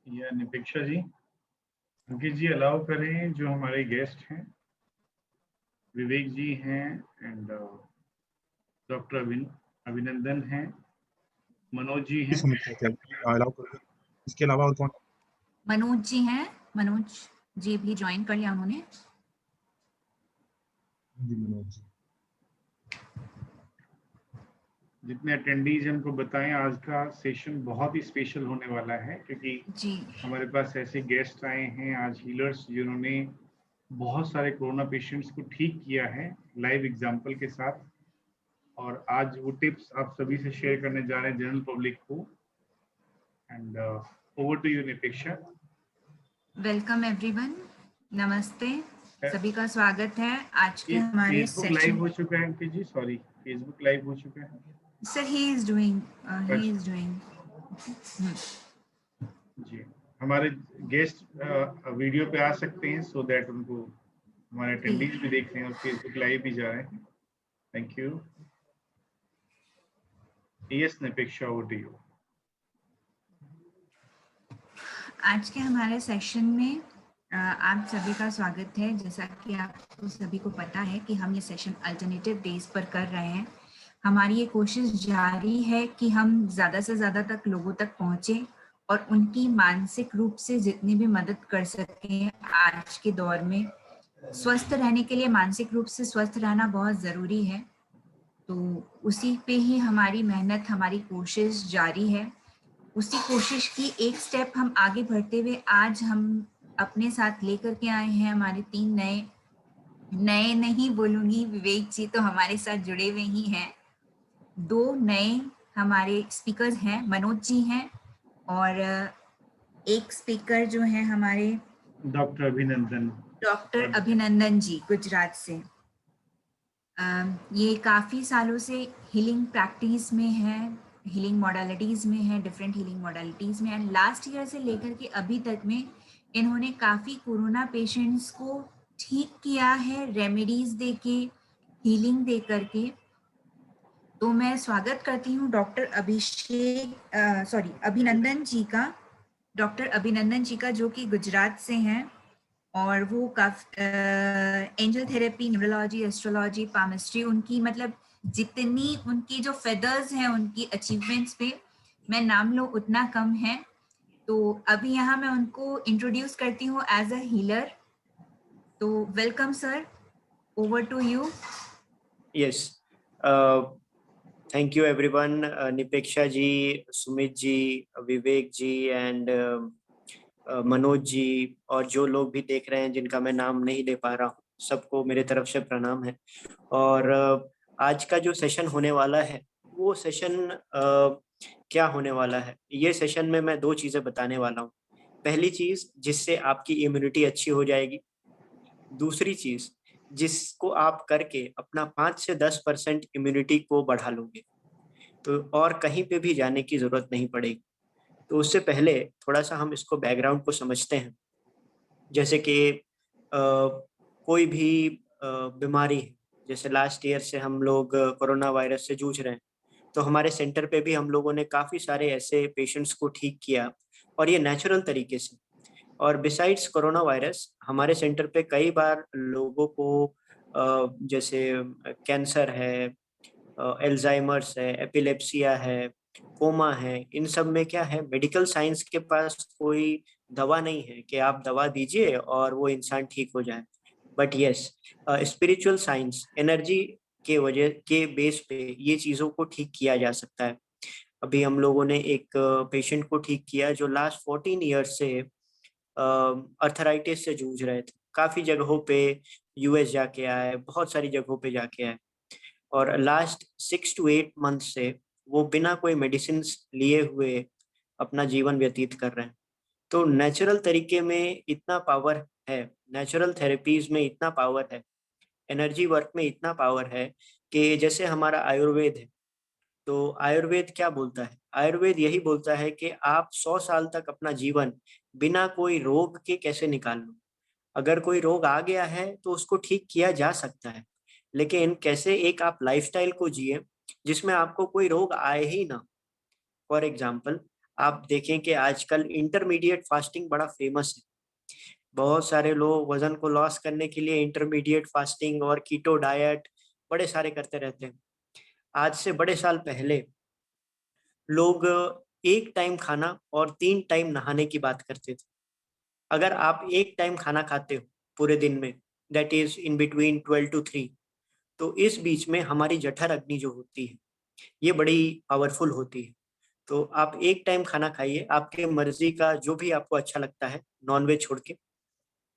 या निपेक्षा जी, अंकित जी अलाउ करें। जो हमारे गेस्ट हैं विवेक जी हैं एंड डॉक्टर अभिनंदन हैं, मनोज जी हैं। अलाउ करिए। इसके अलावा और कौन? मनोज जी हैं, मनोज जी भी ज्वाइन कर लिया उन्होंने। जी मनोज जी। जितने अटेंडीज हमको बताएं, आज का सेशन बहुत ही स्पेशल होने वाला है क्योंकि जी हमारे पास ऐसे गेस्ट आए हैं आज, हीलर्स जिन्होंने बहुत सारे कोरोना पेशेंट्स को ठीक किया है लाइव एग्जांपल के साथ, और आज वो टिप्स आप सभी से शेयर करने जा रहे हैं जनरल पब्लिक को। And over to you Nipeksha. Welcome everyone, नमस्ते, सभी का स्वागत है आज के हमारे फेसबुक लाइव सेशन। हो चुका है अंकित जी, सॉरी फेसबुक लाइव हो चुका है सर ही इज डूइंग जी। हमारे गेस्ट वीडियो पे आ सकते हैं सो दैट उनको हमारे अटेंडीज भी देख रहे हैं और फेसबुक लाइव भी जा रहे हैं। Thank you. Yes Nipeksha, over to you. आज के हमारे सेशन में आप सभी का स्वागत है। जैसा कि आपको सभी को पता है कि हम ये सेशन अल्टरनेटिव डेज पर कर रहे हैं। हमारी ये कोशिश जारी है कि हम ज़्यादा से ज़्यादा तक लोगों तक पहुँचे और उनकी मानसिक रूप से जितनी भी मदद कर सकें आज के दौर में। स्वस्थ रहने के लिए मानसिक रूप से स्वस्थ रहना बहुत ज़रूरी है, तो उसी पे ही हमारी मेहनत, हमारी कोशिश जारी है। उसी कोशिश की एक स्टेप हम आगे बढ़ते हुए आज हम अपने साथ लेकर के आए हैं हमारे 3 नए नहीं बोलूंगी, विवेक जी तो हमारे साथ जुड़े हुए ही हैं। 2 नए हमारे स्पीकर्स हैं, मनोज जी हैं और एक स्पीकर जो है हमारे डॉक्टर अभिनंदन जी गुजरात से। ये काफ़ी सालों से हीलिंग प्रैक्टिस में है, हीलिंग मॉडलिटीज़ में है, डिफरेंट हीलिंग मॉडलिटीज़ में, एंड लास्ट ईयर से लेकर के अभी तक में इन्होंने काफ़ी कोरोना पेशेंट्स को ठीक किया है, रेमेडीज़ दे के, हीलिंग दे करके। तो मैं स्वागत करती हूँ अभिनंदन जी का, डॉक्टर अभिनंदन जी का, जो कि गुजरात से हैं और वो angel therapy, neurology, astrology, palmistry, उनकी मतलब जितनी उनकी जो फेदर्स हैं उनकी अचीवमेंट्स पे मैं नाम लो उतना कम है। तो अभी यहाँ मैं उनको इंट्रोड्यूस करती हूँ एज अ हीलर। तो welcome sir, over to you. Yes, thank you everyone. Nipeksha ji, Sumit ji, Vivek ji and Manoj ji, और जो लोग भी देख रहे हैं जिनका मैं नाम नहीं ले पा रहा हूँ, सबको मेरे तरफ से प्रणाम है। और आज का जो सेशन होने वाला है वो सेशन क्या होने वाला है, ये सेशन में मैं 2 चीज़ें बताने वाला हूँ। पहली चीज़, जिससे आपकी इम्यूनिटी अच्छी हो जाएगी। दूसरी चीज़, जिसको आप करके अपना 5 से 10% इम्यूनिटी को बढ़ा लोगे, तो और कहीं पे भी जाने की ज़रूरत नहीं पड़ेगी। तो उससे पहले थोड़ा-सा हम इसको बैकग्राउंड को समझते हैं। जैसे कि कोई भी बीमारी है, जैसे लास्ट ईयर से हम लोग कोरोना वायरस से जूझ रहे हैं, तो हमारे सेंटर पे भी हम लोगों ने काफ़ी सारे ऐसे पेशेंट्स को ठीक किया, और ये नेचुरल तरीके से। और बिसाइड्स कोरोना वायरस, हमारे सेंटर पे कई बार लोगों को जैसे कैंसर है, एल्जाइमर्स है, एपिलेप्सिया है, कोमा है, इन सब में क्या है, मेडिकल साइंस के पास कोई दवा नहीं है कि आप दवा दीजिए और वो इंसान ठीक हो जाए। But yes, spiritual science, energy के वजह के बेस पे ये चीज़ों को ठीक किया जा सकता है। अभी हम लोगों ने एक पेशेंट को ठीक किया जो लास्ट 14 ईयर्स से अर्थराइटिस से जूझ रहे थे। काफ़ी जगहों पे यूएस जाके आए, बहुत सारी जगहों पे जाके आए, और लास्ट 6 to 8 मंथ से वो बिना कोई मेडिसिन्स लिए हुए अपना जीवन व्यतीत कर रहे हैं। तो नेचुरल तरीके में इतना पावर है, नेचुरल थेरेपीज़ में इतना पावर है, एनर्जी वर्क में इतना पावर है कि जैसे हमारा आयुर्वेद है, तो आयुर्वेद क्या बोलता है? आयुर्वेद यही बोलता है कि आप 100 साल तक अपना जीवन बिना कोई रोग के कैसे निकाल लो। अगर कोई रोग आ गया है तो उसको ठीक किया जा सकता है, लेकिन कैसे एक आप लाइफ़स्टाइल को जिए जिसमें आपको कोई रोग आए ही ना। फॉर एग्ज़ाम्पल, आप देखें कि आजकल इंटरमीडिएट फास्टिंग बड़ा फेमस है। बहुत सारे लोग वजन को लॉस करने के लिए इंटरमीडिएट फास्टिंग और कीटो डाइट बड़े सारे करते रहते हैं। आज से बड़े साल पहले लोग एक टाइम खाना और 3 टाइम नहाने की बात करते थे। अगर आप एक टाइम खाना खाते हो पूरे दिन में, that is in between 12 to 3, तो इस बीच में हमारी जठर अग्नि जो होती है ये बड़ी पावरफुल होती है। तो आप एक टाइम खाना खाइए, आपके मर्जी का जो भी आपको अच्छा लगता है नॉनवेज छोड़ के,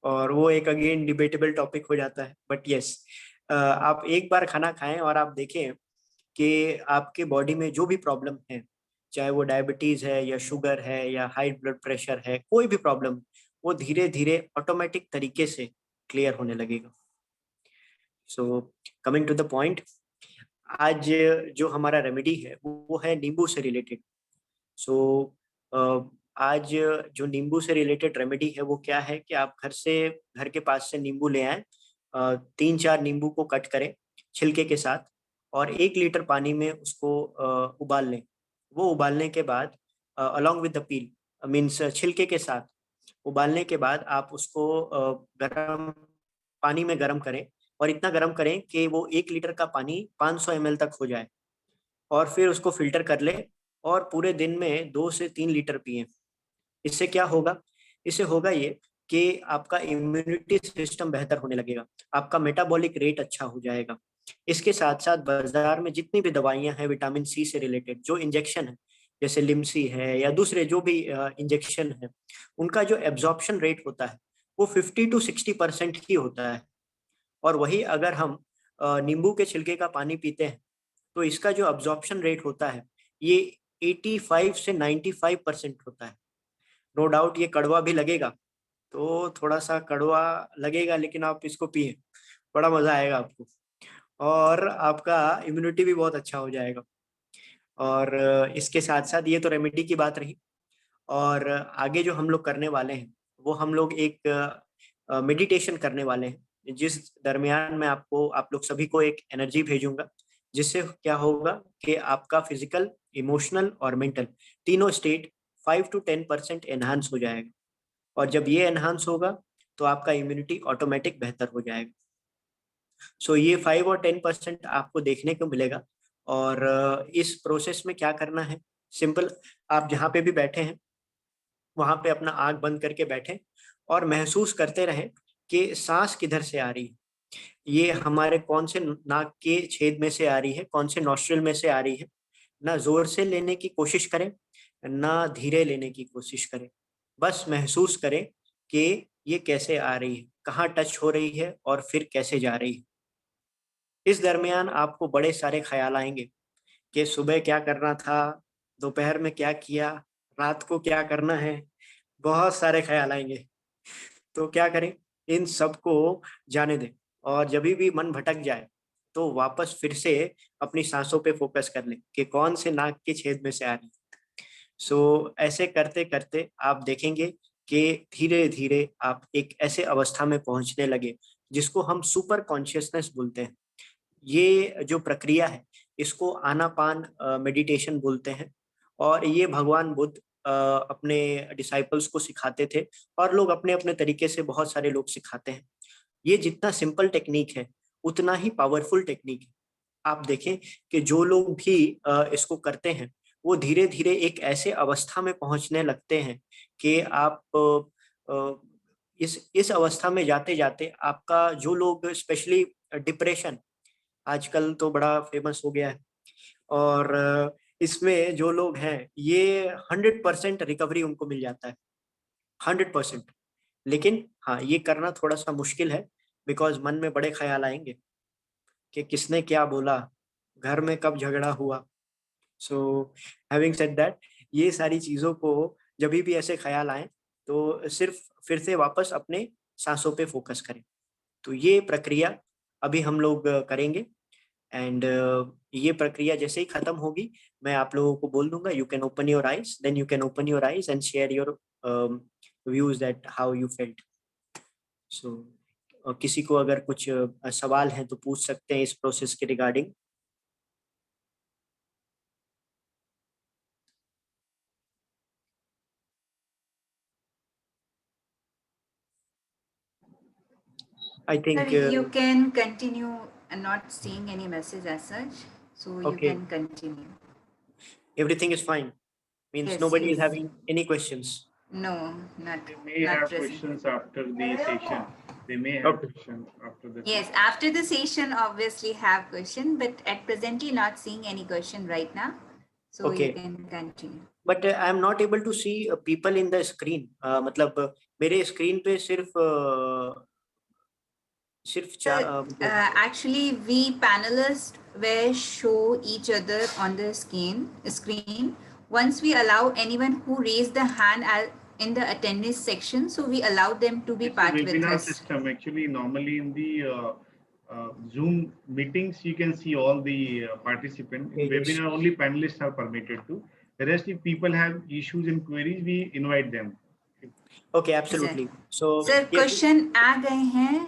और वो एक अगेन डिबेटेबल टॉपिक हो जाता है, बट यस, आप एक बार खाना खाएं और आप देखें कि आपके बॉडी में जो भी प्रॉब्लम है, चाहे वो डायबिटीज है या शुगर है या हाई ब्लड प्रेशर है, कोई भी प्रॉब्लम, वो धीरे धीरे ऑटोमेटिक तरीके से क्लियर होने लगेगा। So coming to the point, आज जो हमारा रेमेडी है वो है नींबू से रिलेटेड। सो आज जो नींबू से रिलेटेड रेमेडी है वो क्या है कि आप घर के पास से नींबू ले आए, 3-4 नींबू को कट करें छिलके के साथ, और 1 लीटर पानी में उसको उबाल लें। वो उबालने के बाद along with the peel, means छिलके के साथ उबालने के बाद आप उसको गर्म पानी में गर्म करें, और इतना गर्म करें कि वो 1 लीटर का पानी 500 ml तक हो जाए, और फिर उसको फिल्टर कर लें और पूरे दिन में 2 से 3 लीटर पिएं। इससे क्या होगा? इससे होगा ये कि आपका इम्यूनिटी सिस्टम बेहतर होने लगेगा, आपका मेटाबॉलिक रेट अच्छा हो जाएगा। इसके साथ साथ बाजार में जितनी भी दवाइयां हैं विटामिन सी से रिलेटेड, जो इंजेक्शन है जैसे लिम्सी है या दूसरे जो भी इंजेक्शन है, उनका जो एब्जॉर्प्शन रेट होता है वो 50 to 60% ही होता है। और वही अगर हम नींबू के छिलके का पानी पीते हैं तो इसका जो अब्जॉर्प्शन रेट होता है ये 85 से 95% होता है। नो डाउट ये कड़वा भी लगेगा, तो थोड़ा सा कड़वा लगेगा, लेकिन आप इसको पिए, बड़ा मजा आएगा आपको, और आपका इम्यूनिटी भी बहुत अच्छा हो जाएगा। और इसके साथ साथ ये तो रेमेडी की बात रही, और आगे जो हम लोग करने वाले हैं वो हम लोग एक मेडिटेशन करने वाले हैं, जिस दरमियान मैं आप लोग सभी को एक एनर्जी भेजूंगा, जिससे क्या होगा कि आपका फिजिकल, इमोशनल और मेंटल तीनों स्टेट 5 to 10% एनहांस हो जाएगा। और जब ये एनहांस होगा तो आपका इम्यूनिटी ऑटोमेटिक बेहतर हो जाएगा। सो ये 5 और 10% आपको देखने को मिलेगा। और इस प्रोसेस में क्या करना है, सिंपल, आप जहाँ पे भी बैठे हैं वहां पे अपना आंख बंद करके बैठे और महसूस करते रहें कि सांस किधर से आ रही है, ये हमारे कौन से नाक के छेद में से आ रही है, कौन से नॉस्ट्रिल में से आ रही है। ना जोर से लेने की कोशिश करें, ना धीरे लेने की कोशिश करें, बस महसूस करें कि ये कैसे आ रही है, कहाँ टच हो रही है और फिर कैसे जा रही है। इस दरमियान आपको बड़े सारे ख्याल आएंगे कि सुबह क्या करना था, दोपहर में क्या किया, रात को क्या करना है, बहुत सारे ख्याल आएंगे। तो क्या करें, इन सबको जाने दें, और जब भी मन भटक जाए तो वापस फिर से अपनी सांसों पे फोकस कर लें कि कौन से नाक के छेद में से आ रही। सो ऐसे करते करते आप देखेंगे कि धीरे धीरे आप एक ऐसे अवस्था में पहुंचने लगे जिसको हम सुपर कॉन्शियसनेस बोलते हैं। ये जो प्रक्रिया है इसको आनापान मेडिटेशन बोलते हैं, और ये भगवान बुद्ध अपने डिसाइपल्स को सिखाते थे, और लोग अपने अपने तरीके से बहुत सारे लोग सिखाते हैं। ये जितना सिंपल टेक्निक है उतना ही पावरफुल टेक्निक है। आप देखें कि जो लोग भी इसको करते हैं वो धीरे धीरे एक ऐसे अवस्था में पहुंचने लगते हैं कि आप इस अवस्था में जाते जाते आपका, जो लोग स्पेशली डिप्रेशन आजकल तो बड़ा फेमस हो गया है, और इसमें जो लोग हैं ये 100% रिकवरी उनको मिल जाता है, 100%। लेकिन हाँ, ये करना थोड़ा सा मुश्किल है, बिकॉज मन में बड़े ख्याल आएंगे कि किसने क्या बोला, घर में कब झगड़ा हुआ। सो हैविंग सेड दैट, ये सारी चीज़ों को जब भी ऐसे ख्याल आए तो सिर्फ फिर से वापस अपने सांसों पे फोकस करें। तो ये प्रक्रिया अभी हम लोग करेंगे, एंड ये प्रक्रिया जैसे ही खत्म होगी मैं आप लोगों को बोल दूंगा, you can open your eyes, then you can open your eyes and share your views that how you felt. So किसी को अगर कुछ सवाल हैं तो पूछ सकते हैं इस प्रोसेस के regarding. I Sir, think you can continue and not seeing any message as such. So you okay, can continue. everything is fine. Means Yes, nobody is yes. having any questions. No, not They may not have present. questions after the session. They may have Okay. questions after the Yes, session. after the session, obviously have question, but at presently not seeing any question right now. So you Okay. can continue. But I am not able to see people in the screen. मतलब मेरे screen पे सिर्फ So, actually, we panelists will show each other on the screen. Once we allow anyone who raised the hand in the attendance section, so we allow them to be It's a part with webinar us. system. Actually, normally in the Zoom meetings, you can see all the participants. In Yes. webinar, only panelists are permitted to. The rest, if people have issues and queries, we invite them. Okay, absolutely. So sir yes, question आ गए हैं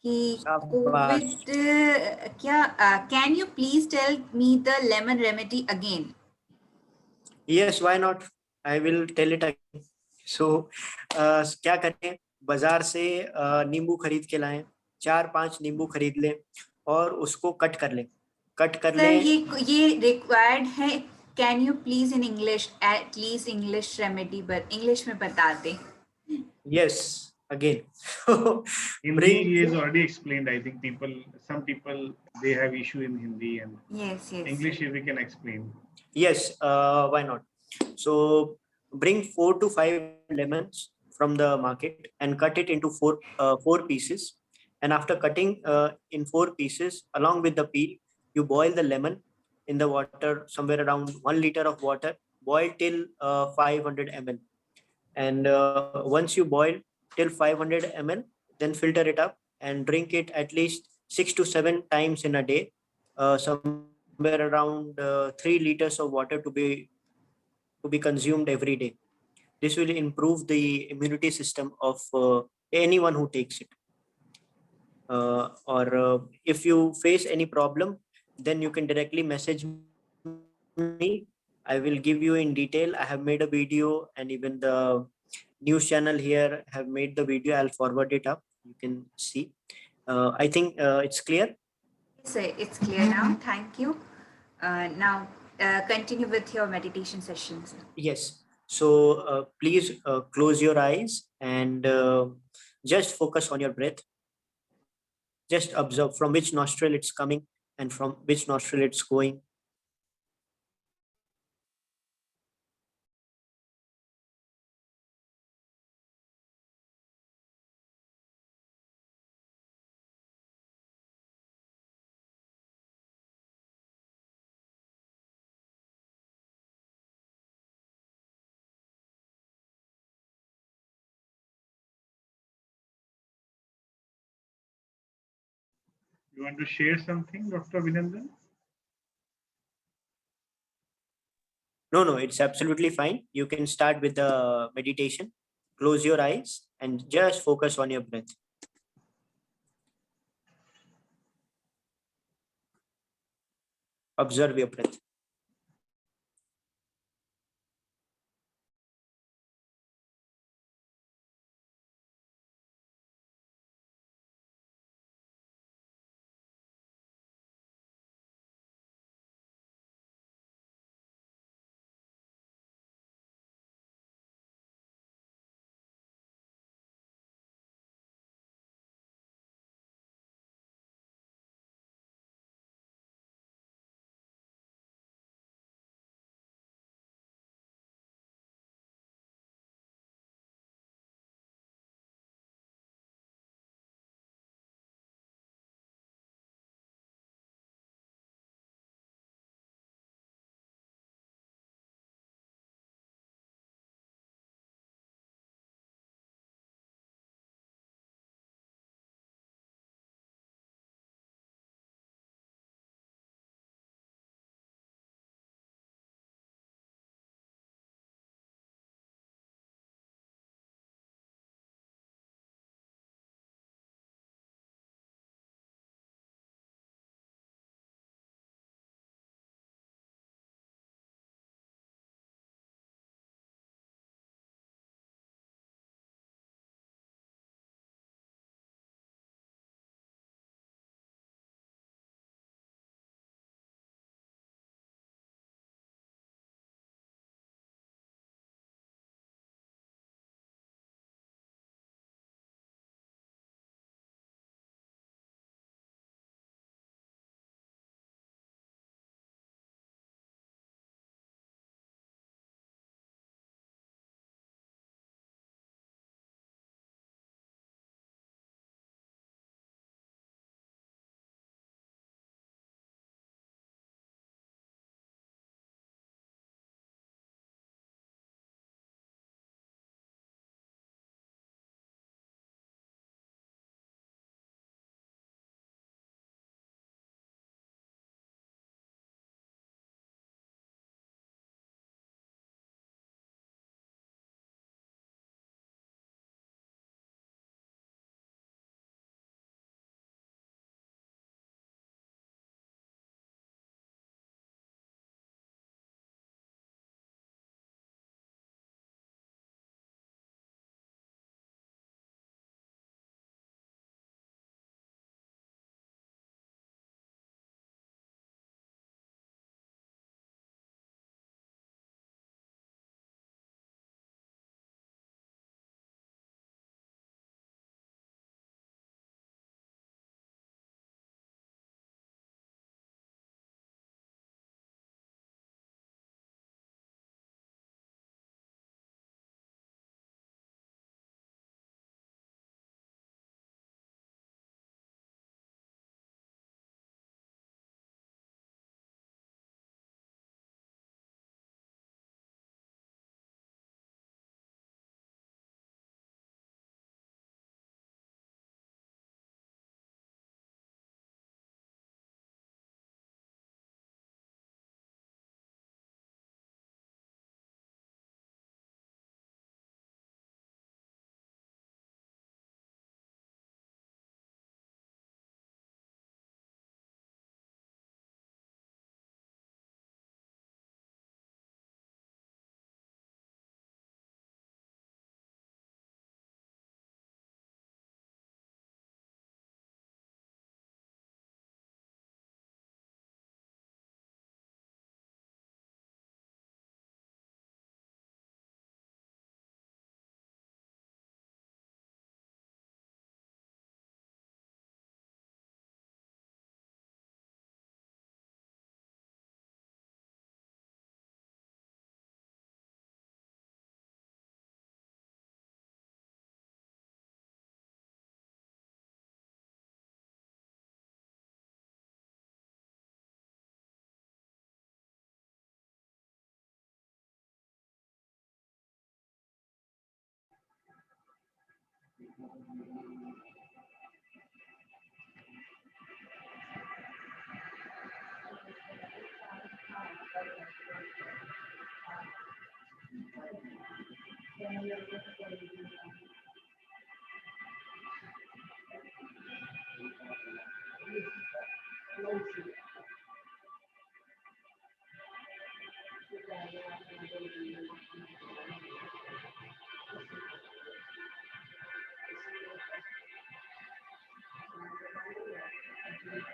कि शाबाश. Covid क्या can you please tell me the lemon remedy again Yes, why not? I will tell it again. So क्या करें, बाजार से नींबू खरीद के लाएं, 4-5 नींबू खरीद लें और उसको कट कर लें. सर ये रिक्वायर्ड है can you please in English at least English remedy but English में बता दें. Yes, again. Hindi is already explained. I think some people, they have issue in Hindi, and yes English we can explain. Yes, why not? So bring 4 to 5 lemons from the market and cut it into four pieces. And after cutting in 4 pieces, along with the peel, you boil the lemon in the water, somewhere around 1 liter of water. Boil till 500 ml. And once you boil till 500 ml, then filter it up and drink it at least 6 to 7 times in a day. Somewhere around 3 liters of water to be consumed every day. This will improve the immunity system of anyone who takes it. Or if you face any problem, then you can directly message me. I will give you in detail. I have made a video, and even the news channel here have made the video. I'll forward it up. You can see. I think it's clear. sir it's clear now. Thank you. Now continue with your meditation sessions. Yes. So please close your eyes and just focus on your breath. Just observe from which nostril it's coming and from which nostril it's going. You want to share something, Dr. Vinandan? No, it's absolutely fine. You can start with the meditation. Close your eyes and just focus on your breath. Observe your breath.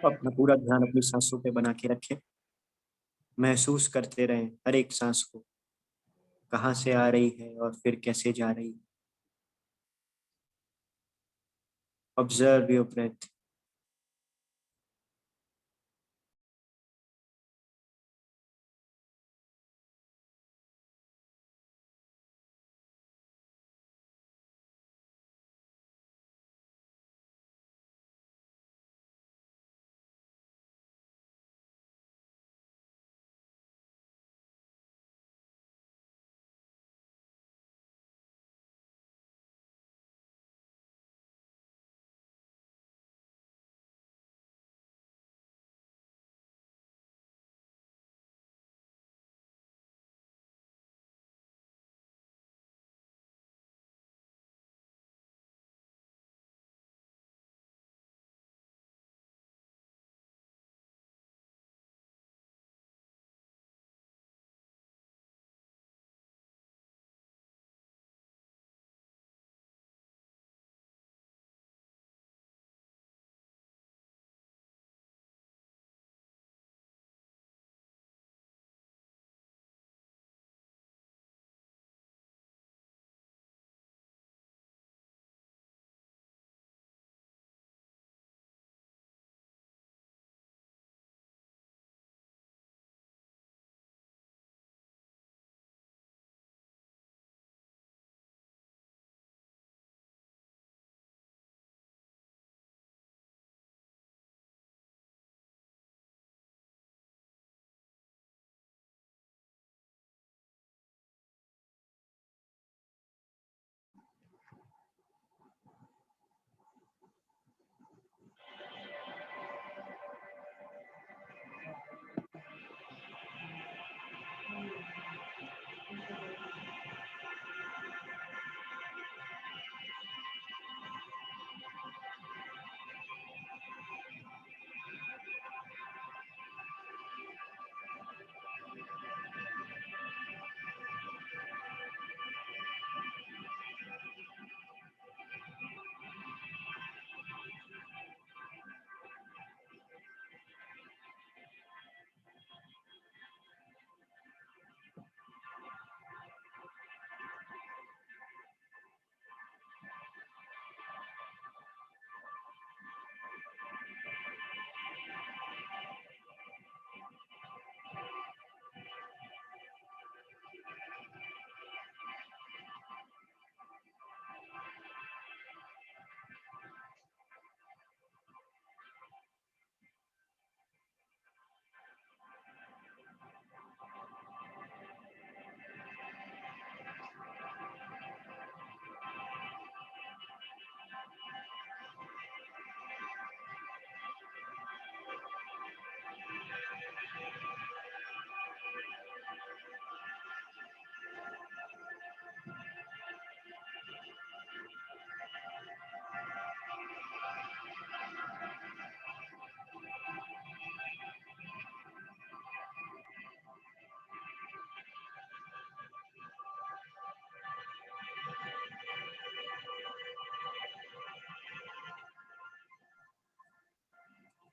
अपना पूरा ध्यान अपनी सांसों पे बना के रखें। महसूस करते रहें हर एक सांस को, कहाँ से आ रही है और फिर कैसे जा रही है। Observe your breath.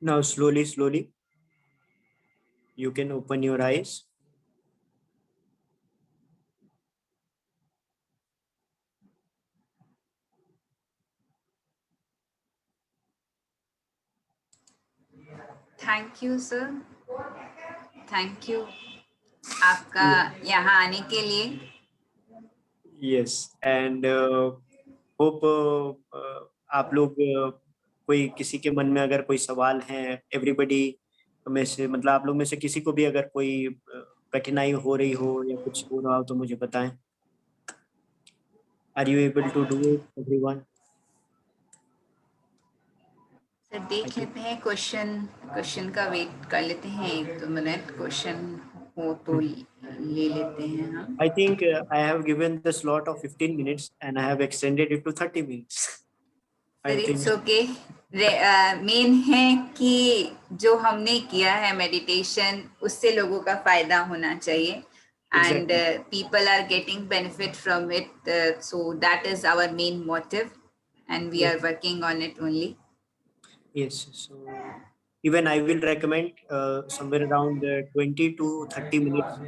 Now slowly you can open your eyes. Thank you sir, thank you आपका यहाँ आने के लिए। Yes, and hope आप लोग कोई किसी के मन में अगर कोई सवाल है, एवरीबडी में से मतलब आप लोग में से किसी को भी अगर कोई कठिनाई हो रही हो या कुछ हो रहा हो तो मुझे बताएं। Are you able to do it, everyone? Sir देख लेते हैं, क्वेश्चन का वेट कर लेते हैं 1-2 मिनट, क्वेश्चन हो तो ले लेते हैं हम। I think I have given the slot of 15 minutes and I have extended it to 30 minutes. I think it's okay. Main है कि जो हमने किया है मेडिटेशन, उससे लोगों का फायदा होना चाहिए, and people are getting benefit from it, so that is our main motive and we are working on it only. Yes, so even I will recommend somewhere around 20 to 30 minutes,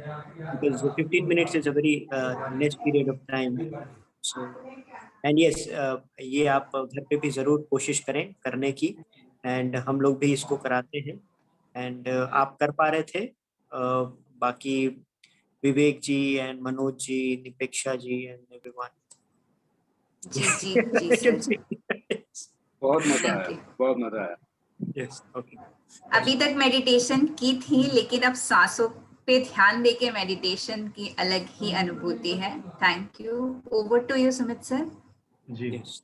because 15 minutes is a very less period of time. So and yes, ये आप घर पे भी जरूर कोशिश करें करने की, and हम लोग भी इसको कराते हैं, and आप कर पा रहे थे, बाकी Vivek ji and Manoj ji, Nipeksha ji and everyone. जी सर। बहुत मजा आया, बहुत मजा आया। Yes, okay. अभी तक मेडिटेशन की थी, लेकिन अब सांसों पे ध्यान देके मेडिटेशन की अलग ही अनुभूति है। Thank you. Over to you Sumit sir. जी Yes.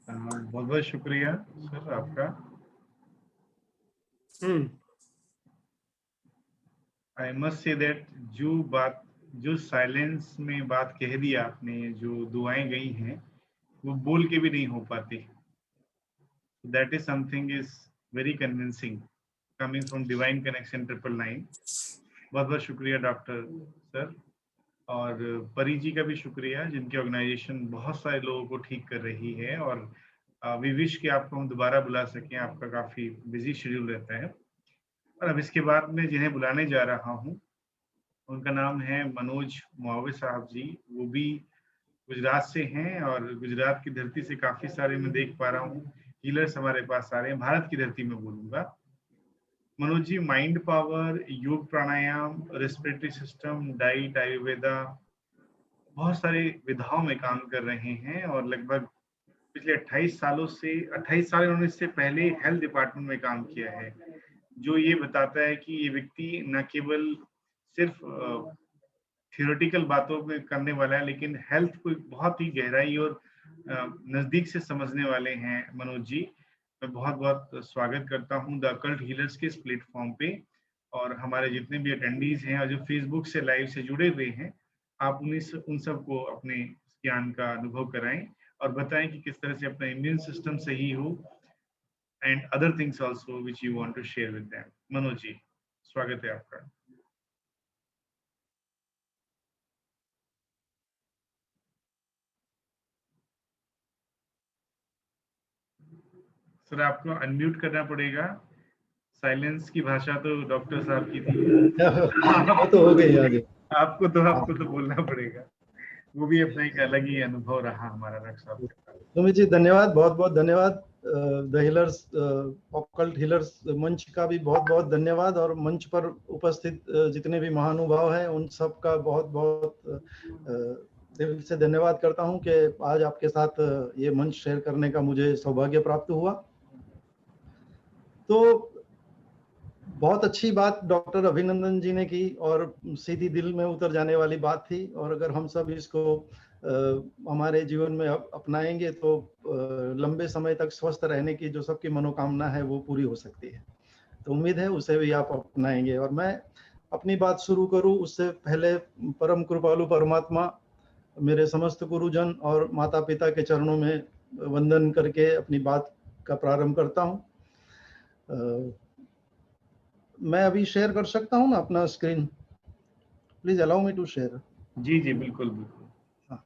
बहुत बहुत शुक्रिया सर आपका। आई मस्ट से दैट जो साइलेंस में बात कह दी आपने, जो दुआएं गई हैं, वो बोल के भी नहीं हो पाती। That is something is very convincing coming from divine connection 999। बहुत बहुत शुक्रिया डॉक्टर सर, और परी जी का भी शुक्रिया, जिनकी ऑर्गेनाइजेशन बहुत सारे लोगों को ठीक कर रही है, और वी विश कि आपको हम दोबारा बुला सकें, आपका काफी बिजी शेड्यूल रहता है। और अब इसके बाद में जिन्हें बुलाने जा रहा हूँ, उनका नाम है मनोज मुआविज साहब जी। वो भी गुजरात से हैं, और गुजरात की धरती से काफी सारे मैं देख पा रहा हूँ हीलर्स हमारे पास आ रहे हैं, भारत की धरती में बोलूंगा। मनोज जी माइंड पावर, योग प्राणायाम, रेस्पिरेटरी सिस्टम, डाइट, आयुर्वेदा, बहुत सारे विधाओं में काम कर रहे हैं, और लगभग पिछले 28 साल उन्होंने इससे पहले हेल्थ डिपार्टमेंट में काम किया है, जो ये बताता है कि ये व्यक्ति न केवल सिर्फ थियोरेटिकल बातों में करने वाला है, लेकिन हेल्थ को बहुत ही गहराई और नजदीक से समझने वाले हैं मनोज जी। मैं बहुत बहुत स्वागत करता हूं द अकल्ट हीलर्स के इस प्लेटफॉर्म पे, और हमारे जितने भी अटेंडीज हैं और जो फेसबुक से लाइव से जुड़े हुए हैं, आप उन सबको अपने ज्ञान का अनुभव कराएं और बताएं कि किस तरह से अपना इम्यून सिस्टम सही हो, and other things also which you want to share with them. Manoj ji, स्वागत है आपका। सर आपको अनम्यूट करना पड़ेगा, साइलेंस की भाषा तो डॉक्टर साहब की थी। वो तो हो गई आगे। आपको तो बोलना पड़ेगा, वो भी अपना एक अलग ही अनुभव रहा हमारा डॉक्टर साहब। सुमित जी धन्यवाद, बहुत बहुत धन्यवाद। द हीलर्स, ऑकल्ट हीलर्स मंच का भी बहुत बहुत धन्यवाद, और मंच पर उपस्थित जितने भी महानुभाव हैं उन सब का बहुत बहुत दिल से धन्यवाद करता हूं कि आज आपके साथ ये मंच शेयर करने का मुझे सौभाग्य प्राप्त हुआ। तो बहुत अच्छी बात डॉक्टर अभिनंदन जी ने की, और सीधी दिल में उतर जाने वाली बात थी, और अगर हम सब इसको हमारे जीवन में अपनाएंगे तो लंबे समय तक स्वस्थ रहने की जो सबकी मनोकामना है वो पूरी हो सकती है। तो उम्मीद है उसे भी आप अपनाएंगे। और मैं अपनी बात शुरू करूं उससे पहले परम कृपालु परमात्मा, मेरे समस्त गुरुजन और माता पिता के चरणों में वंदन करके अपनी बात का प्रारंभ करता हूं। मैं अभी शेयर कर सकता हूं ना अपना screen? Please allow me to share. जी जी बिल्कुल बिल्कुल। हाँ।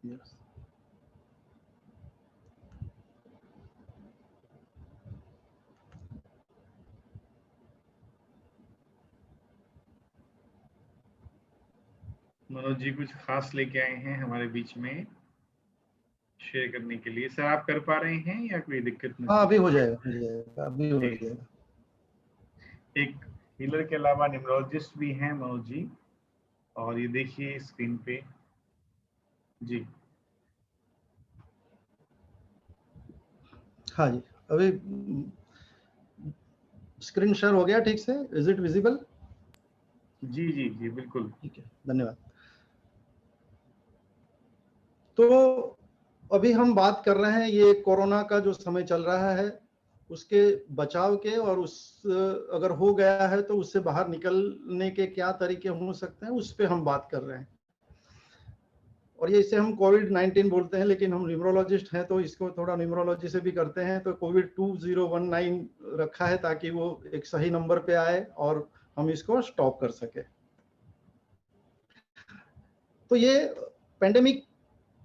Yes. मनोज जी कुछ खास लेके आए हैं हमारे बीच में शेयर करने के लिए। सर आप कर पा रहे हैं या कोई दिक्कत नहीं? हाँ अभी हो जाएगा, अभी हो जाएगा। एक हीलर के अलावा न्यूमरोलॉजिस्ट भी हैं मनोज जी, और ये देखिए स्क्रीन पे जी। हाँ जी, अभी स्क्रीन शेयर हो गया ठीक से? Is it visible? जी जी जी बिल्कुल। ठीक है, धन्यवाद। तो अभी हम बात कर रहे हैं ये कोरोना का जो समय चल रहा है उसके बचाव के, और उस अगर हो गया है तो उससे बाहर निकलने के क्या तरीके हो सकते हैं उस पे हम बात कर रहे हैं। और ये इसे हम कोविड-19 बोलते हैं, लेकिन हम न्यूमरोलॉजिस्ट हैं तो इसको थोड़ा न्यूमरोलॉजी से भी करते हैं, तो कोविड 2019 रखा है ताकि वो एक सही नंबर पे आए और हम इसको स्टॉप कर सके। तो ये पेंडेमिक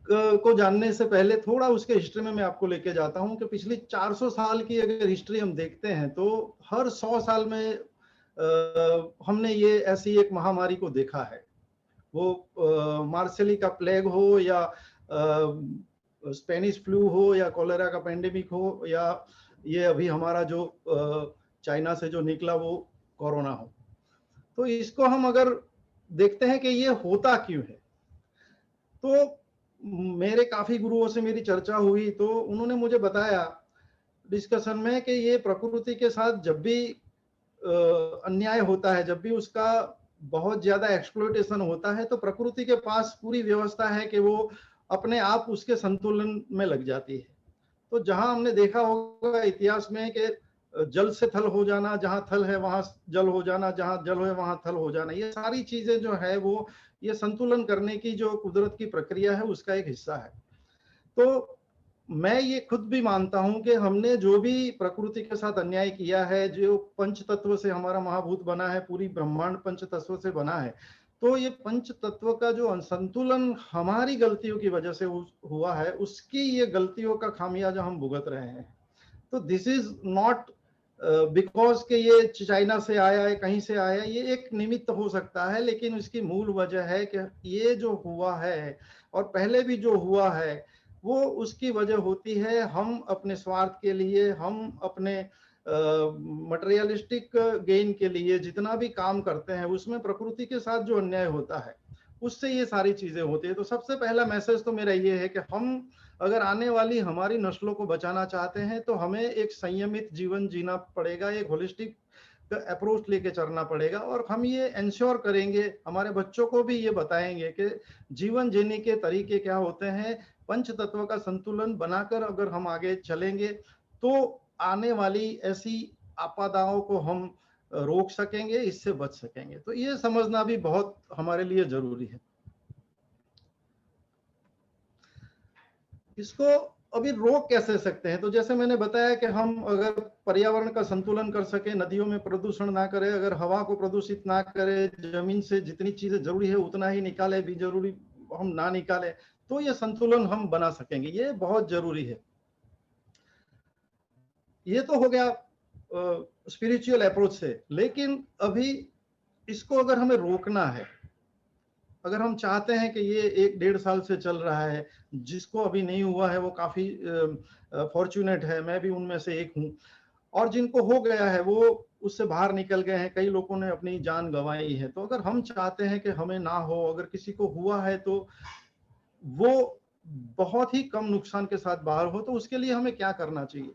को जानने से पहले थोड़ा उसके हिस्ट्री में मैं आपको लेके जाता हूं कि पिछली 400 साल की अगर हिस्ट्री हम देखते हैं तो हर 100 साल में हमने ये ऐसी एक महामारी को देखा है। वो मार्सेली का प्लेग हो या स्पेनिश फ्लू हो या कोलेरा का पेंडेमिक हो या ये अभी हमारा जो चाइना से जो निकला वो कोरोना हो। तो इसको हम अगर देखते हैं कि ये होता क्यों है, तो मेरे काफी गुरुओं से मेरी चर्चा हुई तो उन्होंने मुझे बताया डिस्कशन में कि ये प्रकृति के साथ जब भी अन्याय होता है, जब भी उसका बहुत ज्यादा एक्सप्लॉयटेशन होता है, तो प्रकृति के पास पूरी व्यवस्था है कि वो अपने आप उसके संतुलन में लग जाती है। तो जहां हमने देखा होगा इतिहास में कि जल से थल हो जाना, जहां थल है वहां जल हो जाना, जहां जल है वहां थल हो जाना, ये सारी चीजें जो है वो ये संतुलन करने की जो कुदरत की प्रक्रिया है उसका एक हिस्सा है। तो मैं ये खुद भी मानता हूं कि हमने जो भी प्रकृति के साथ अन्याय किया है, जो पंच तत्व से हमारा महाभूत बना है, पूरी ब्रह्मांड पंच तत्व से बना है, तो ये पंच तत्व का जो असंतुलन हमारी गलतियों की वजह से हुआ है, उसकी ये गलतियों का खामियाजा हम भुगत रहे हैं। तो दिस इज नॉट बिकॉज के ये चाइना से आया है, कहीं से आया, ये एक निमित्त हो सकता है, लेकिन इसकी मूल वजह है कि ये जो हुआ है और पहले भी जो हुआ है वो उसकी वजह होती है हम अपने स्वार्थ के लिए, हम अपने मटेरियलिस्टिक गेन के लिए जितना भी काम करते हैं उसमें प्रकृति के साथ जो अन्याय होता है उससे ये सारी चीजें होती है। तो सबसे पहला मैसेज तो मेरा ये है कि हम अगर आने वाली हमारी नस्लों को बचाना चाहते हैं तो हमें एक संयमित जीवन जीना पड़ेगा, एक होलिस्टिक अप्रोच लेके चलना पड़ेगा, और हम ये इंश्योर करेंगे, हमारे बच्चों को भी ये बताएंगे कि जीवन जीने के तरीके क्या होते हैं। पंच तत्व का संतुलन बनाकर अगर हम आगे चलेंगे तो आने वाली ऐसी आपदाओं को हम रोक सकेंगे, इससे बच सकेंगे। तो ये समझना भी बहुत हमारे लिए जरूरी है। इसको अभी रोक कैसे सकते हैं, तो जैसे मैंने बताया कि हम अगर पर्यावरण का संतुलन कर सके, नदियों में प्रदूषण ना करें, अगर हवा को प्रदूषित ना करें, जमीन से जितनी चीजें जरूरी है उतना ही निकाले, भी जरूरी हम ना निकाले, तो ये संतुलन हम बना सकेंगे। ये बहुत जरूरी है। ये तो हो गया स्पिरिचुअल अप्रोच से, लेकिन अभी इसको अगर हमें रोकना है, अगर हम चाहते हैं कि ये 1-1.5 साल से चल रहा है, जिसको अभी नहीं हुआ है वो काफी फॉर्चुनेट है, मैं भी उनमें से एक हूँ, और जिनको हो गया है वो उससे बाहर निकल गए हैं, कई लोगों ने अपनी जान गंवाई है। तो अगर हम चाहते हैं कि हमें ना हो, अगर किसी को हुआ है तो वो बहुत ही कम नुकसान के साथ बाहर हो, तो उसके लिए हमें क्या करना चाहिए?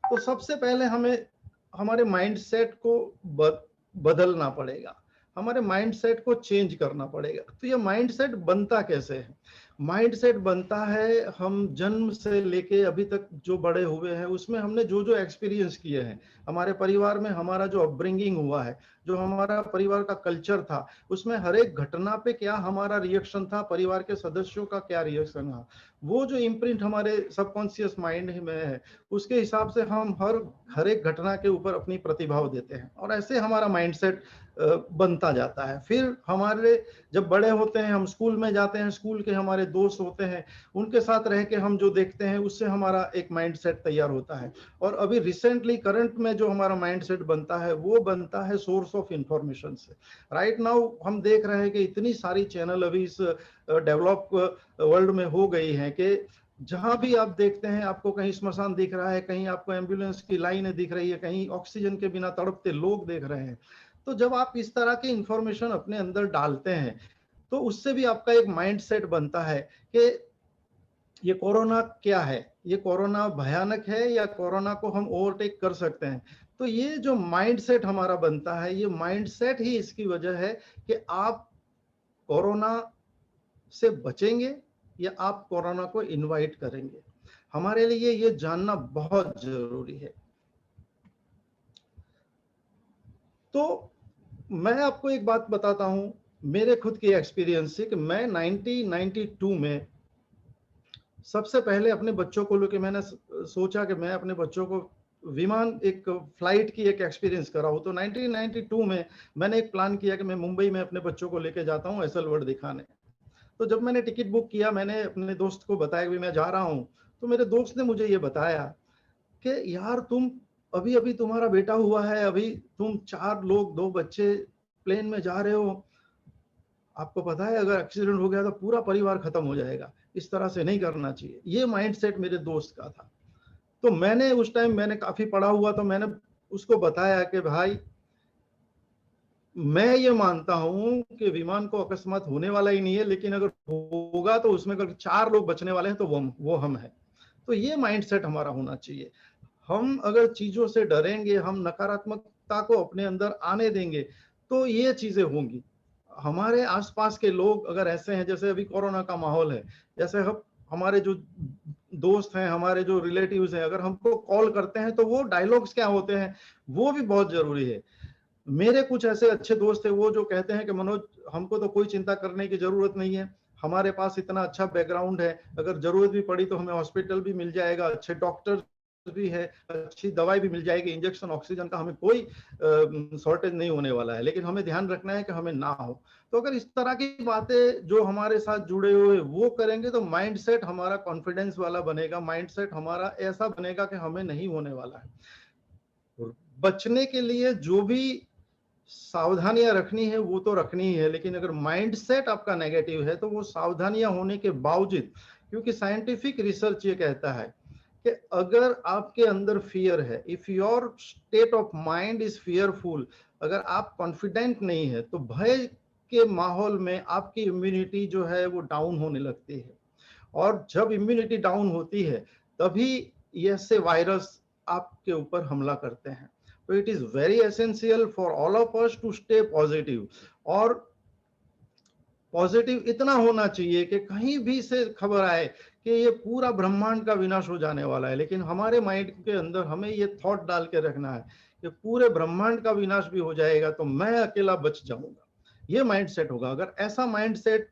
तो सबसे पहले हमें हमारे माइंडसेट को बदलना पड़ेगा, हमारे माइंडसेट को चेंज करना पड़ेगा। तो ये माइंडसेट बनता कैसे है? माइंडसेट बनता है, हम जन्म से लेके अभी तक जो बड़े हुए हैं उसमें हमने जो जो एक्सपीरियंस किए हैं, हमारे परिवार में हमारा जो अपब्रिंगिंग हुआ है, जो हमारा परिवार का कल्चर था, उसमें हर एक घटना पे क्या हमारा रिएक्शन था, परिवार के सदस्यों का क्या रिएक्शन था, वो जो इम्प्रिंट हमारे सबकॉन्शियस माइंड में है उसके हिसाब से हम हर एक घटना के ऊपर अपनी प्रतिभाव देते हैं, और ऐसे हमारा माइंडसेट बनता जाता है। फिर हमारे जब बड़े होते हैं, हम स्कूल में जाते हैं, स्कूल के हमारे दोस्त होते हैं, उनके साथ रह के हम जो देखते हैं उससे हमारा एक माइंडसेट तैयार होता है। और अभी रिसेंटली करंट में जो हमारा माइंडसेट बनता है वो बनता है सोर्स ऑफ इंफॉर्मेशन से। राइट नाउ हम देख रहे हैं कि इतनी सारी चैनल अभी इस डेवलप वर्ल्ड में हो गई हैं कि जहां भी आप देखते हैं आपको कहीं श्मशान दिख रहा है, कहीं आपको एम्बुलेंस की लाइनें दिख रही है, कहीं ऑक्सीजन के बिना तड़पते लोग देख रहे हैं। तो जब आप इस तरह की इंफॉर्मेशन अपने अंदर डालते हैं तो उससे भी आपका एक माइंडसेट बनता है कि ये कोरोना क्या है, ये कोरोना भयानक है या कोरोना को हम ओवरटेक कर सकते हैं। तो ये जो माइंडसेट हमारा बनता है, ये माइंडसेट ही इसकी वजह है कि आप कोरोना से बचेंगे या आप कोरोना को इनवाइट करेंगे। हमारे लिए ये जानना बहुत जरूरी है। तो मैं आपको एक बात बताता हूं मेरे खुद की एक्सपीरियंस से कि मैं 1992 में सबसे पहले अपने बच्चों को लेकर मैंने सोचा कि मैं अपने बच्चों को विमान एक फ्लाइट की एक एक्सपीरियंस कराऊं। तो 1992 में मैंने एक प्लान किया कि मैं मुंबई में अपने बच्चों को लेकर जाता हूं एसएल वर्ल्ड दिखाने। तो जब मैंने टिकट बुक किया, मैंने अपने दोस्त को बताया कि मैं जा रहा हूं। तो मेरे दोस्त ने मुझे ये बताया कि यार तुम अभी अभी तुम्हारा बेटा हुआ है, अभी तुम 4 लोग 2 बच्चे प्लेन में जा रहे हो, आपको पता है अगर एक्सीडेंट हो गया तो पूरा परिवार खत्म हो जाएगा, इस तरह से नहीं करना चाहिए। ये माइंडसेट मेरे दोस्त का था। तो मैंने उस टाइम मैंने काफी पढ़ा हुआ, तो मैंने उसको बताया कि भाई मैं ये मानता हूं कि विमान को अकस्मात होने वाला ही नहीं है, लेकिन अगर होगा तो उसमें अगर 4 लोग बचने वाले हैं तो वो हम हैं। तो ये माइंडसेट हमारा होना चाहिए। हम अगर चीजों से डरेंगे, हम नकारात्मकता को अपने अंदर आने देंगे तो ये चीजें होंगी। हमारे आसपास के लोग अगर ऐसे हैं, जैसे अभी कोरोना का माहौल है, जैसे हम हमारे जो दोस्त हैं, हमारे जो रिलेटिव्स हैं, अगर हमको कॉल करते हैं तो वो डायलॉग्स क्या होते हैं वो भी बहुत जरूरी है। मेरे कुछ ऐसे अच्छे दोस्त है वो जो कहते हैं कि मनोज हमको तो कोई चिंता करने की जरूरत नहीं है, हमारे पास इतना अच्छा बैकग्राउंड है, अगर जरूरत भी पड़ी तो हमें हॉस्पिटल भी मिल जाएगा, अच्छे डॉक्टर भी है, अच्छी दवाई भी मिल जाएगी, इंजेक्शन ऑक्सीजन का हमें कोई शॉर्टेज नहीं होने वाला है, लेकिन हमें ध्यान रखना है कि हमें ना हो। तो अगर इस तरह की बातें जो हमारे साथ जुड़े हुए वो करेंगे तो माइंडसेट हमारा कॉन्फिडेंस वाला बनेगा, माइंडसेट हमारा ऐसा बनेगा कि हमें नहीं होने वाला है। बचने के लिए जो भी सावधानियां रखनी है वो तो रखनी ही है, लेकिन अगर माइंडसेट आपका नेगेटिव है तो वो सावधानियां होने के बावजूद, क्योंकि साइंटिफिक रिसर्च ये कहता है कि अगर आपके अंदर फियर है, if your state of mind is fearful, अगर आप कॉन्फिडेंट नहीं है तो भय के माहौल में आपकी इम्यूनिटी जो है वो डाउन होने लगती है, और जब इम्यूनिटी डाउन होती है तभी ऐसे वायरस आपके ऊपर हमला करते हैं। तो it is very essential for all of us to stay positive, और पॉजिटिव इतना होना चाहिए कि कहीं भी से खबर आए कि ये पूरा ब्रह्मांड का विनाश हो जाने वाला है, लेकिन हमारे माइंड के अंदर हमें ये थॉट डाल के रखना है कि पूरे ब्रह्मांड का विनाश भी हो जाएगा तो मैं अकेला बच जाऊंगा। ये माइंडसेट होगा। अगर ऐसा माइंडसेट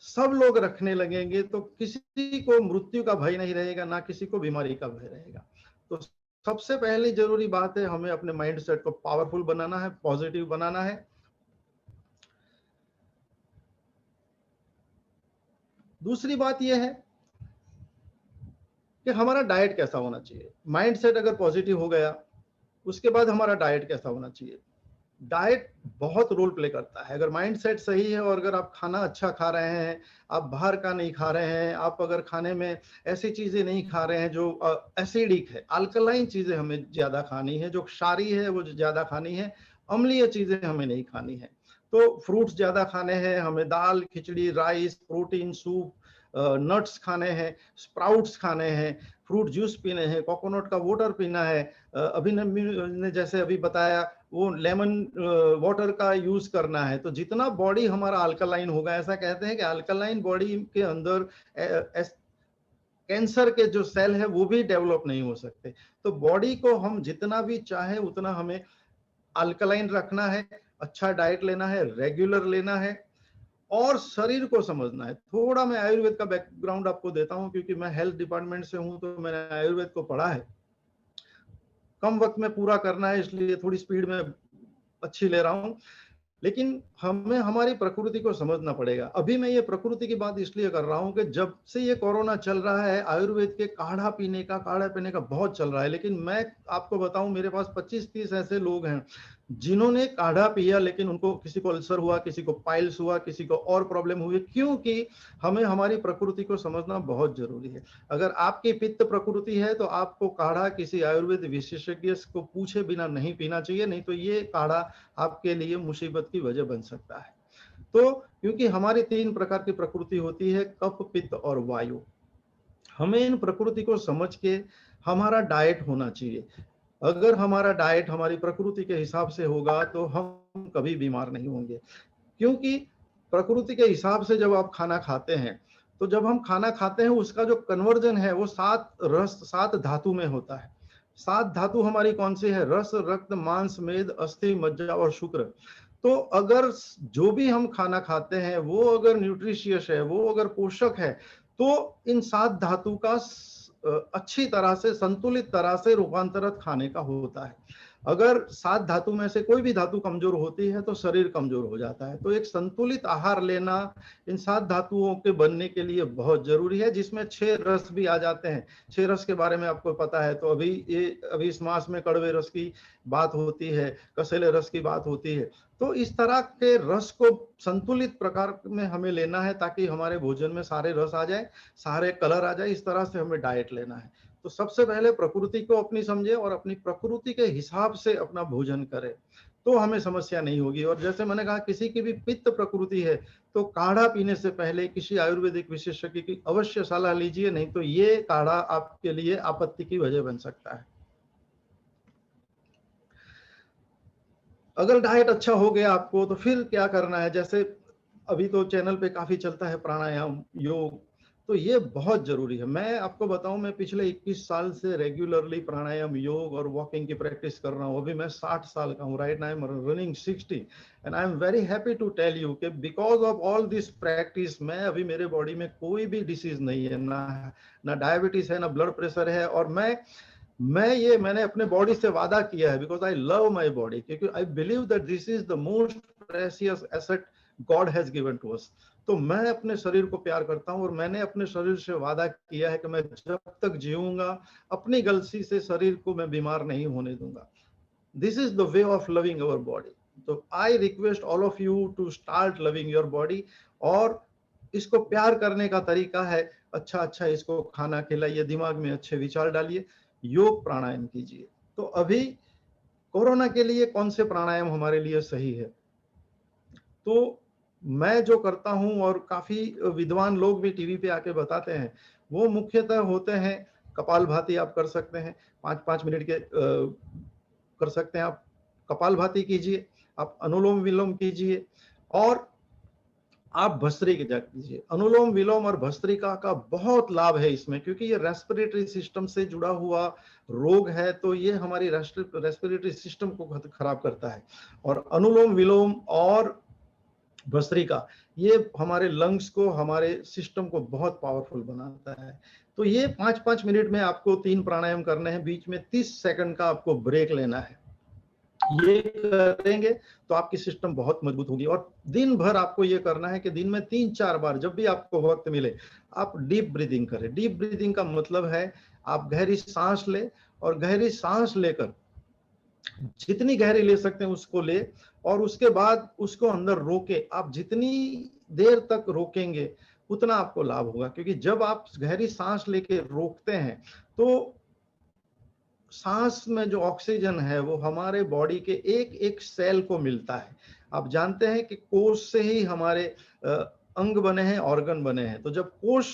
सब लोग रखने लगेंगे तो किसी को मृत्यु का भय नहीं रहेगा, ना किसी को बीमारी का भय रहेगा। तो सबसे पहली जरूरी बात है हमें अपने माइंडसेट को पावरफुल बनाना है, पॉजिटिव बनाना है। दूसरी बात यह है कि हमारा डाइट कैसा होना चाहिए। माइंडसेट अगर पॉजिटिव हो गया, उसके बाद हमारा डाइट कैसा होना चाहिए। डाइट बहुत रोल प्ले करता है। अगर माइंडसेट सही है और अगर आप खाना अच्छा खा रहे हैं, आप बाहर का नहीं खा रहे हैं, आप अगर खाने में ऐसी चीजें नहीं खा रहे हैं जो एसिडिक है, अल्कलाइन चीजें हमें ज्यादा खानी है, जो क्षारीय है वो ज्यादा खानी है, अम्लीय चीजें हमें नहीं खानी है। तो फ्रूट्स ज्यादा खाने हैं हमें, दाल खिचड़ी राइस प्रोटीन सूप, नट्स खाने हैं, स्प्राउट्स खाने हैं, फ्रूट जूस पीने हैं, कोकोनट का वाटर पीना है। अभिनव ने जैसे अभी बताया वो लेमन वाटर का यूज करना है। तो जितना बॉडी हमारा अल्कलाइन होगा, ऐसा कहते हैं कि अल्कलाइन बॉडी के अंदर कैंसर के जो सेल है वो भी डेवलप नहीं हो सकते। तो बॉडी को हम जितना भी चाहे उतना हमें अल्कलाइन रखना है, अच्छा डाइट लेना है, रेगुलर लेना है, और शरीर को समझना है। थोड़ा मैं आयुर्वेद का बैकग्राउंड आपको देता हूं, क्योंकि मैं हेल्थ डिपार्टमेंट से हूं तो मैंने आयुर्वेद को पढ़ा है। कम वक्त में पूरा करना है इसलिए थोड़ी स्पीड में अच्छी ले रहा हूं, लेकिन हमें हमारी प्रकृति को समझना पड़ेगा। अभी मैं ये प्रकृति की बात इसलिए कर रहा हूं कि जब से ये कोरोना चल रहा है आयुर्वेद के काढ़ा पीने का बहुत चल रहा है। लेकिन मैं आपको बताऊं मेरे पास 25-30 ऐसे लोग हैं जिन्होंने काढ़ा पिया, लेकिन उनको किसी को अल्सर हुआ, किसी को पाइल्स हुआ, किसी को और प्रॉब्लम हुई, क्योंकि हमें हमारी प्रकृति को समझना बहुत जरूरी है। अगर आपकी पित्त प्रकृति है तो आपको काढ़ा किसी आयुर्वेद विशेषज्ञ को पूछे बिना नहीं पीना चाहिए, नहीं तो ये काढ़ा आपके लिए मुसीबत की वजह बन सकता है। तो क्योंकि हमारी 3 प्रकार की प्रकृति होती है, कफ पित्त और वायु। हमें इन प्रकृति को समझ के हमारा डाइट होना चाहिए। अगर हमारा डाइट हमारी प्रकृति के हिसाब से होगा तो हम कभी बीमार नहीं होंगे, क्योंकि प्रकृति के हिसाब से जब आप खाना खाते हैं तो जब हम खाना खाते हैं उसका जो कन्वर्जन है वो 7 धातु में होता है। 7 धातु हमारी कौन सी है? रस, रक्त, मांस, मेद, अस्थि, मज्जा और शुक्र। तो अगर जो भी हम खाना खाते हैं वो अगर न्यूट्रिशियस है, वो अगर पोषक है, तो इन 7 धातु का अच्छी तरह से संतुलित तरह से रूपांतरित खाने का होता है। अगर 7 धातु में से कोई भी धातु कमजोर होती है तो शरीर कमजोर हो जाता है। तो एक संतुलित आहार लेना इन 7 धातुओं के बनने के लिए बहुत जरूरी है, जिसमें 6 रस भी आ जाते हैं। 6 रस के बारे में आपको पता है। तो अभी इस मास में कड़वे रस की बात होती है, कसेले रस की बात होती है। तो इस तरह के रस को संतुलित प्रकार में हमें लेना है ताकि हमारे भोजन में सारे रस आ जाए, सारे कलर आ जाए। इस तरह से हमें डाइट लेना है। तो सबसे पहले प्रकृति को अपनी समझे और अपनी प्रकृति के हिसाब से अपना भोजन करें, तो हमें समस्या नहीं होगी। और जैसे मैंने कहा, किसी की भी पित्त प्रकृति है तो काढ़ा पीने से पहले किसी आयुर्वेदिक विशेषज्ञ की अवश्य सलाह लीजिए, नहीं तो ये काढ़ा आपके लिए आपत्ति की वजह बन सकता है। अगर डाइट अच्छा हो गया आपको तो फिर क्या करना है? जैसे अभी तो चैनल पे काफी चलता है प्राणायाम, योग, तो ये बहुत जरूरी है। मैं आपको बताऊं, मैं पिछले 21 साल से रेगुलरली प्राणायाम, योग और वॉकिंग की प्रैक्टिस कर रहा हूं। अभी मैं 60 साल का हूं। Right now I am running 60 and I am very happy to tell you कि because of all this practice मैं अभी मेरे बॉडी में कोई भी डिसीज नहीं है, ना डायबिटीज है, ना ब्लड प्रेशर है। और मैंने अपने बॉडी से वादा किया है, because I love my body, क्योंकि I believe that this is the most precious asset God has given to us. तो मैं अपने शरीर को प्यार करता हूं और मैंने अपने शरीर से वादा किया है कि मैं जब तक जीऊंगा अपनी गलती से शरीर को मैं बीमार नहीं होने दूंगा। This is the way of loving our body. तो I request all of you to start loving your body. और इसको प्यार करने का तरीका है, अच्छा इसको खाना खिलाइए, दिमाग में अच्छे विचार डालिए, योग प्राणायाम कीजिए। तो अभी कोरोना के लिए कौन से प्राणायाम हमारे लिए सही है? तो मैं जो करता हूं और काफी विद्वान लोग भी टीवी पे आके बताते हैं, वो मुख्यतः होते हैं कपालभाति। आप कर सकते हैं 5-5 मिनट के कर सकते हैं। आप कपालभाति कीजिए, आप अनुलोम विलोम कीजिए और आप भस्त्रिका कीजिए। अनुलोम विलोम और भस्त्रिका का बहुत लाभ है इसमें, क्योंकि ये रेस्पिरेटरी सिस्टम से जुड़ा हुआ रोग है, तो ये हमारी रेस्पिरेटरी सिस्टम को खराब करता है। और अनुलोम विलोम और भस्त्रिका ये हमारे लंग्स को, हमारे सिस्टम को बहुत पावरफुल बनाता है। तो ये 5-5 मिनट में आपको 3 प्राणायाम करने हैं, बीच में 30 सेकंड का आपको ब्रेक लेना है। ये करेंगे तो आपकी सिस्टम बहुत मजबूत होगी। और दिन भर आपको ये करना है कि दिन में 3-4 बार जब भी आपको वक्त मिले आप डीप ब्रीदिंग करें। डीप ब्रीदिंग का मतलब है आप गहरी सांस ले और गहरी सांस लेकर जितनी गहरी ले सकते हैं उसको ले और उसके बाद उसको अंदर रोके। आप जितनी देर तक रोकेंगे उतना आपको लाभ होगा, क्योंकि जब आप गहरी सांस लेके रोकते हैं तो सांस में जो ऑक्सीजन है वो हमारे बॉडी के एक एक सेल को मिलता है। आप जानते हैं कि कोष से ही हमारे अंग बने हैं, ऑर्गन बने हैं। तो जब कोष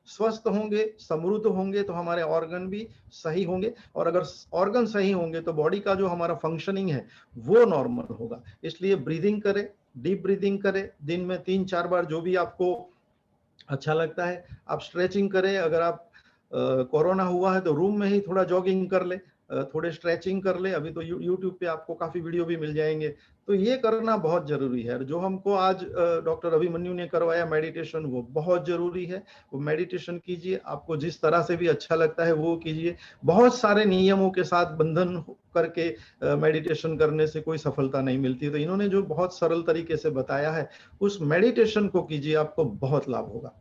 स्वस्थ होंगे, समृद्ध होंगे, तो हमारे ऑर्गन भी सही होंगे। और अगर ऑर्गन सही होंगे तो बॉडी का जो हमारा फंक्शनिंग है वो नॉर्मल होगा। इसलिए ब्रीदिंग करें, डीप ब्रीदिंग करें, दिन में 3-4 बार जो भी आपको अच्छा लगता है। आप स्ट्रेचिंग करें। अगर आप कोरोना हुआ है तो रूम में ही थोड़ा जॉगिंग कर ले, थोड़े स्ट्रेचिंग कर ले। अभी तो यूट्यूब पे आपको काफी वीडियो भी मिल जाएंगे। तो ये करना बहुत जरूरी है। जो हमको आज डॉक्टर अभिमन्यु ने करवाया मेडिटेशन, वो बहुत जरूरी है। वो मेडिटेशन कीजिए, आपको जिस तरह से भी अच्छा लगता है वो कीजिए। बहुत सारे नियमों के साथ बंधन करके मेडिटेशन करने से कोई सफलता नहीं मिलती। तो इन्होंने जो बहुत सरल तरीके से बताया है उस मेडिटेशन को कीजिए, आपको बहुत लाभ होगा।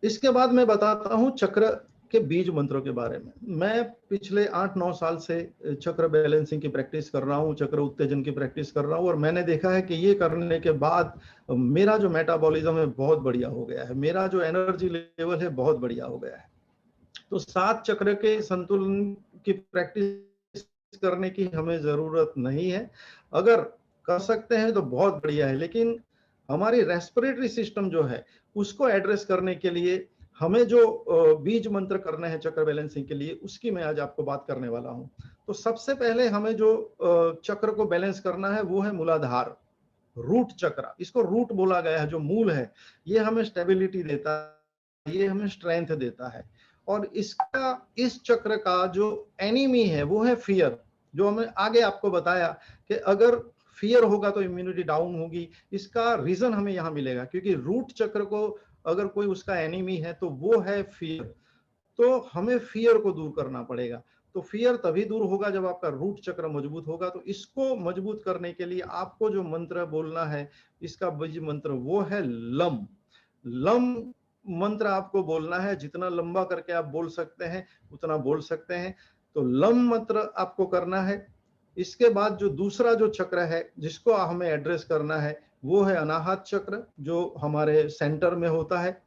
इसके बाद मैं बताता हूं चक्र के बीज मंत्रों के बारे में। मैं पिछले 8-9 साल से चक्र बैलेंसिंग की प्रैक्टिस कर रहा हूं, चक्र उत्तेजन की प्रैक्टिस कर रहा हूं और मैंने देखा है कि ये करने के बाद मेरा जो मेटाबॉलिज्म है बहुत बढ़िया हो गया है, मेरा जो एनर्जी लेवल है बहुत बढ़िया हो गया है। तो 7 चक्र के संतुलन की प्रैक्टिस करने की हमें जरूरत नहीं है। अगर कर सकते हैं तो बहुत बढ़िया है, लेकिन हमारी रेस्पिरेटरी सिस्टम जो है उसको एड्रेस करने के लिए हमें जो बीज मंत्र करने हैं चक्र बैलेंसिंग के लिए, उसकी मैं आज आपको बात करने वाला हूं। तो सबसे पहले हमें जो चक्र को बैलेंस करना है वो है मूलाधार, रूट चक्र। इसको रूट बोला गया है, जो मूल है। ये हमें स्टेबिलिटी देता है, ये हमें स्ट्रेंथ देता है। और इसका, इस चक्र का जो एनिमी है वो है फियर, जो हमें आगे आपको बताया कि अगर फियर होगा तो इम्यूनिटी डाउन होगी। इसका रीजन हमें यहाँ मिलेगा, क्योंकि रूट चक्र को अगर कोई उसका एनिमी है तो वो है फियर। तो हमें फियर को दूर करना पड़ेगा। तो फियर तभी दूर होगा जब आपका रूट चक्र मजबूत होगा। तो इसको मजबूत करने के लिए आपको जो मंत्र बोलना है, इसका बीज मंत्र वो है लम। लम मंत्र आपको बोलना है, जितना लंबा करके आप बोल सकते हैं उतना बोल सकते हैं। तो लम मंत्र आपको करना है। इसके बाद जो दूसरा जो चक्र है जिसको हमें एड्रेस करना है वो है अनाहत चक्र, जो हमारे सेंटर में होता है।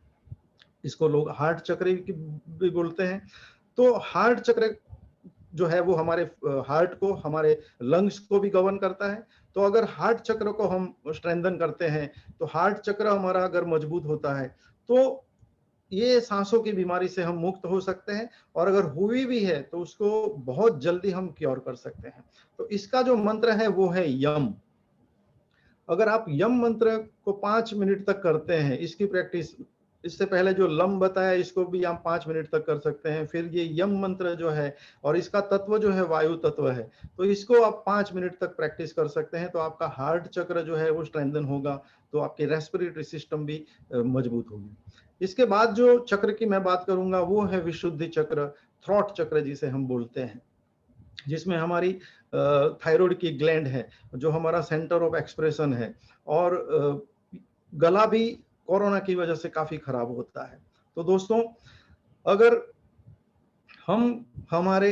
इसको लोग हार्ट चक्र भी बोलते हैं। तो हार्ट चक्र जो है वो हमारे हार्ट को, हमारे लंग्स को भी गवर्न करता है। तो अगर हार्ट चक्र को हम स्ट्रेंथन करते हैं, तो हार्ट चक्र हमारा अगर मजबूत होता है तो ये सांसों की बीमारी से हम मुक्त हो सकते हैं। और अगर हुई भी है तो उसको बहुत जल्दी हम क्योर कर सकते हैं। तो इसका जो मंत्र है वो है यम। अगर आप यम मंत्र को 5 मिनट तक करते हैं, इसकी प्रैक्टिस, इससे पहले जो लम बताया इसको भी हम 5 मिनट तक कर सकते हैं। फिर ये यम मंत्र जो है, और इसका तत्व जो है वायु तत्व है, तो इसको आप 5 मिनट तक प्रैक्टिस कर सकते हैं। तो आपका हार्ट चक्र जो है वो स्ट्रेंथन होगा, तो आपकी रेस्पिरेटरी सिस्टम भी मजबूत होगी। इसके बाद जो चक्र की मैं बात करूंगा वो है विशुद्धि चक्र, थ्रॉट चक्र जिसे हम बोलते हैं, जिसमें हमारी थायराइड की ग्लैंड है, जो हमारा सेंटर ऑफ एक्सप्रेशन है। और गला भी कोरोना की वजह से काफी खराब होता है। तो दोस्तों, अगर हम हमारे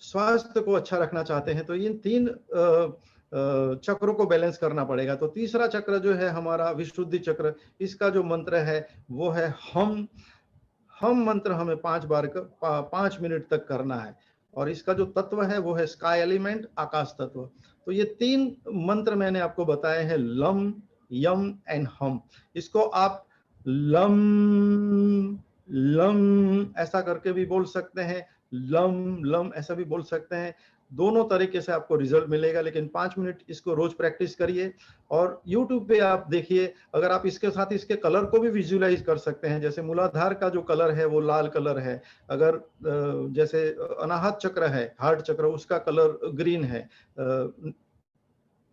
स्वास्थ्य को अच्छा रखना चाहते हैं तो इन 3 चक्रों को बैलेंस करना पड़ेगा। तो तीसरा चक्र जो है हमारा विशुद्धि चक्र, इसका जो मंत्र है वो है हम मंत्र हमें 5 मिनट तक करना है। और इसका जो तत्व है वो है स्काई एलिमेंट, आकाश तत्व। तो ये 3 मंत्र मैंने आपको बताए हैं, लम, यम एंड हम। इसको आप लम लम ऐसा करके भी बोल सकते हैं, लम लम ऐसा भी बोल सकते हैं। दोनों तरीके से आपको रिजल्ट मिलेगा, लेकिन 5 मिनट इसको रोज प्रैक्टिस करिए। और YouTube पे आप देखिए, अगर आप इसके साथ इसके कलर को भी विजुअलाइज कर सकते हैं। जैसे मूलाधार का जो कलर है वो लाल कलर है, अगर जैसे अनाहत चक्र है, हार्ट चक्र, उसका कलर ग्रीन है,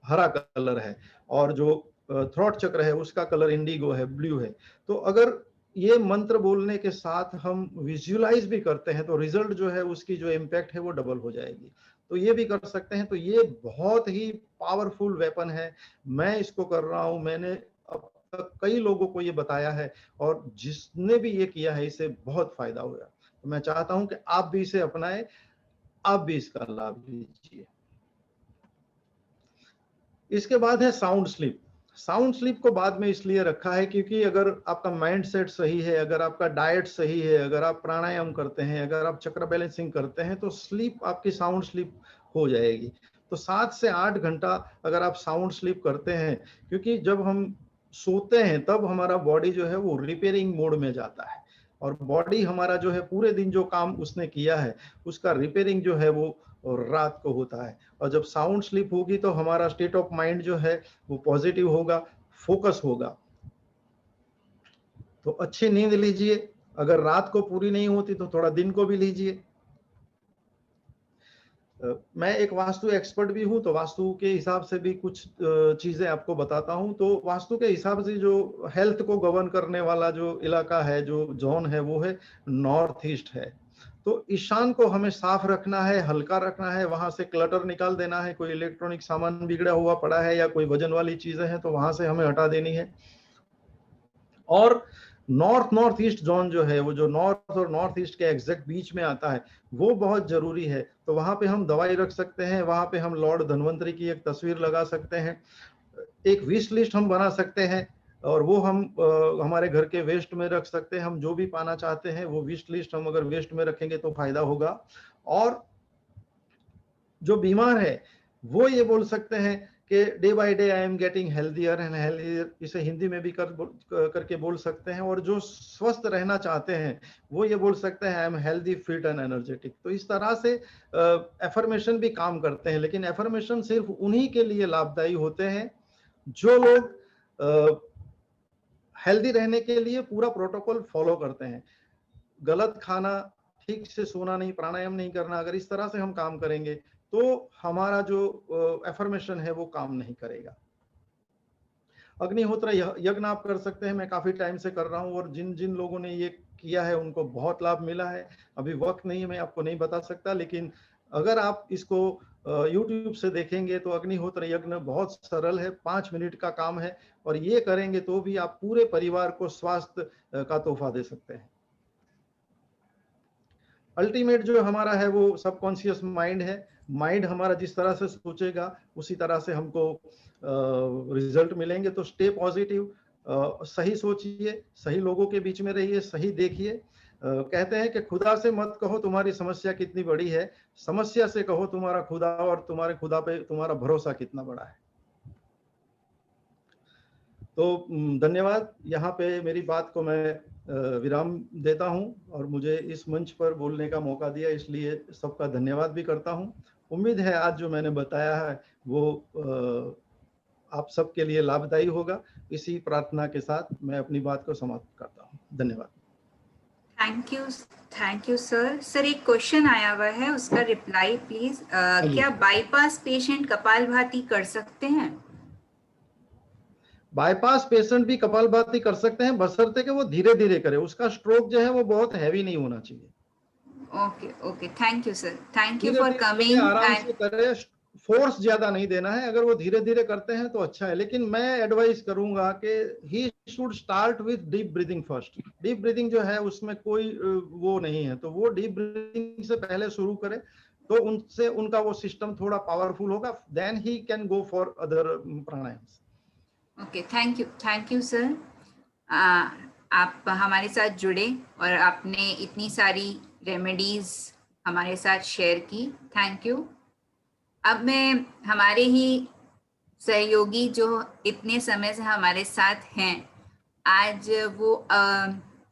हरा कलर है। और जो थ्रॉट चक्र है उसका कलर इंडिगो है, ब्लू है। तो अगर ये मंत्र बोलने के साथ हम विजुअलाइज भी करते हैं तो रिजल्ट जो है, उसकी जो इम्पैक्ट है वो डबल हो जाएगी। तो ये भी कर सकते हैं। तो ये बहुत ही पावरफुल वेपन है। मैं इसको कर रहा हूं, मैंने अब तक कई लोगों को ये बताया है, और जिसने भी ये किया है इससे बहुत फायदा हुआ। तो मैं चाहता हूं कि आप भी इसे अपनाएं, आप भी इसका लाभ लीजिए। इसके बाद है साउंड स्लीप। साउंड स्लीप को बाद में इसलिए रखा है क्योंकि अगर आपका माइंड सेट सही है, अगर आपका डाइट सही है, अगर आप प्राणायाम करते हैं, अगर आप चक्र बैलेंसिंग करते हैं, तो स्लीप, आपकी साउंड स्लीप हो जाएगी। तो 7 से 8 घंटा अगर आप साउंड स्लीप करते हैं, क्योंकि जब हम सोते हैं तब हमारा बॉडी जो है वो रिपेयरिंग मोड में जाता है। और बॉडी हमारा जो है पूरे दिन जो काम उसने किया है उसका रिपेयरिंग जो है वो रात को होता है। और जब साउंड स्लीप होगी तो हमारा स्टेट ऑफ माइंड जो है वो पॉजिटिव होगा, फोकस होगा। तो अच्छी नींद लीजिए। अगर रात को पूरी नहीं होती तो थोड़ा दिन को भी लीजिए। मैं एक वास्तु एक्सपर्ट भी हूं, तो वास्तु के हिसाब से भी कुछ चीजें आपको बताता हूं। तो वास्तु के हिसाब से जो हेल्थ को गवर्न करने वाला जो इलाका है, जो जोन है, वो है नॉर्थ ईस्ट है। तो ईशान को हमें साफ रखना है, हल्का रखना है, वहां से क्लटर निकाल देना है। कोई इलेक्ट्रॉनिक सामान बिगड़ा हुआ पड़ा है या कोई वजन वाली चीजें हैं तो वहां से हमें हटा देनी है। और नॉर्थ ईस्ट जोन जो है, वो जो नॉर्थ और नॉर्थ ईस्ट के एग्जैक्ट बीच में आता है, वो बहुत जरूरी है। तो वहां पे हम दवाई रख सकते हैं, वहां पे हम लॉर्ड धन्वंतरी की एक तस्वीर लगा सकते हैं, एक विश लिस्ट हम बना सकते हैं, और वो हम हमारे घर के वेस्ट में रख सकते हैं। हम जो भी पाना चाहते हैं वो विश लिस्ट हम अगर वेस्ट में रखेंगे तो फायदा होगा। और जो बीमार है वो ये बोल सकते हैं कि day by day I am getting healthier and healthier, इसे हिंदी में भी करके बोल सकते हैं। और जो स्वस्थ रहना चाहते हैं वो ये बोल सकते हैं I am healthy, fit and energetic. तो इस तरह से एफर्मेशन भी काम करते हैं, लेकिन एफर्मेशन सिर्फ उन्हीं के लिए लाभदायी होते हैं जो लोग हेल्दी रहने के लिए पूरा प्रोटोकॉल फॉलो करते हैं। गलत खाना, ठीक से सोना नहीं, प्राणायाम नहीं करना, अगर इस तरह से हम काम करेंगे तो हमारा जो एफर्मेशन है वो काम नहीं करेगा। अग्निहोत्र यज्ञ आप कर सकते हैं, मैं काफी टाइम से कर रहा हूं और जिन जिन लोगों ने ये किया है उनको बहुत लाभ मिला है। अभी वक्त नहीं है, मैं आपको नहीं बता सकता, लेकिन अगर आप इसको YouTube से देखेंगे तो अग्निहोत्र यज्ञ बहुत सरल है, 5 मिनट का काम है और ये करेंगे तो भी आप पूरे परिवार को स्वास्थ्य का तोहफा दे सकते हैं। अल्टीमेट जो हमारा है वो सबकॉन्शियस माइंड है। माइंड हमारा जिस तरह से सोचेगा उसी तरह से हमको रिजल्ट मिलेंगे। तो स्टे पॉजिटिव, सही सोचिए, सही लोगों के बीच में रहिए, सही देखिए। कहते हैं कि खुदा से मत कहो तुम्हारी समस्या कितनी बड़ी है, समस्या से कहो तुम्हारा खुदा और तुम्हारे खुदा पे तुम्हारा भरोसा कितना बड़ा है। तो धन्यवाद। यहाँ पे मेरी बात को मैं विराम देता हूँ और मुझे इस मंच पर बोलने का मौका दिया, इसलिए सबका धन्यवाद भी करता हूँ। उम्मीद है आज जो मैंने बताया है वो आप सबके लिए लाभदायी होगा। इसी प्रार्थना के साथ मैं अपनी बात को समाप्त करता हूँ। धन्यवाद। Thank you sir. सर एक क्वेश्चन आया हुआ है, उसका रिप्लाई प्लीज। क्या बाईपास पेशेंट कपालभाति कर सकते हैं? बाईपास पेशेंट भी कपालभाति कर सकते हैं, बशर्ते कि वो धीरे धीरे करे। उसका स्ट्रोक जो है वो बहुत हैवी नहीं होना चाहिए। Okay thank you sir, thank you for coming. आराम से करे, फोर्स ज्यादा नहीं देना है। अगर वो धीरे धीरे करते हैं तो अच्छा है, लेकिन मैं एडवाइस करूंगा कि he should start with deep breathing first. Deep breathing जो है उसमें कोई वो नहीं है, तो वो डीप ब्रीदिंग से पहले शुरू करे तो उनसे उनका वो सिस्टम थोड़ा पावरफुल होगा, then he can go for other pranayams. Okay thank you sir. आप हमारे साथ जुड़े और आपने इतनी सारी रेमेडीज हमारे साथ शेयर की, थैंक यू। अब मैं हमारे ही सहयोगी जो इतने समय से हमारे साथ हैं, आज वो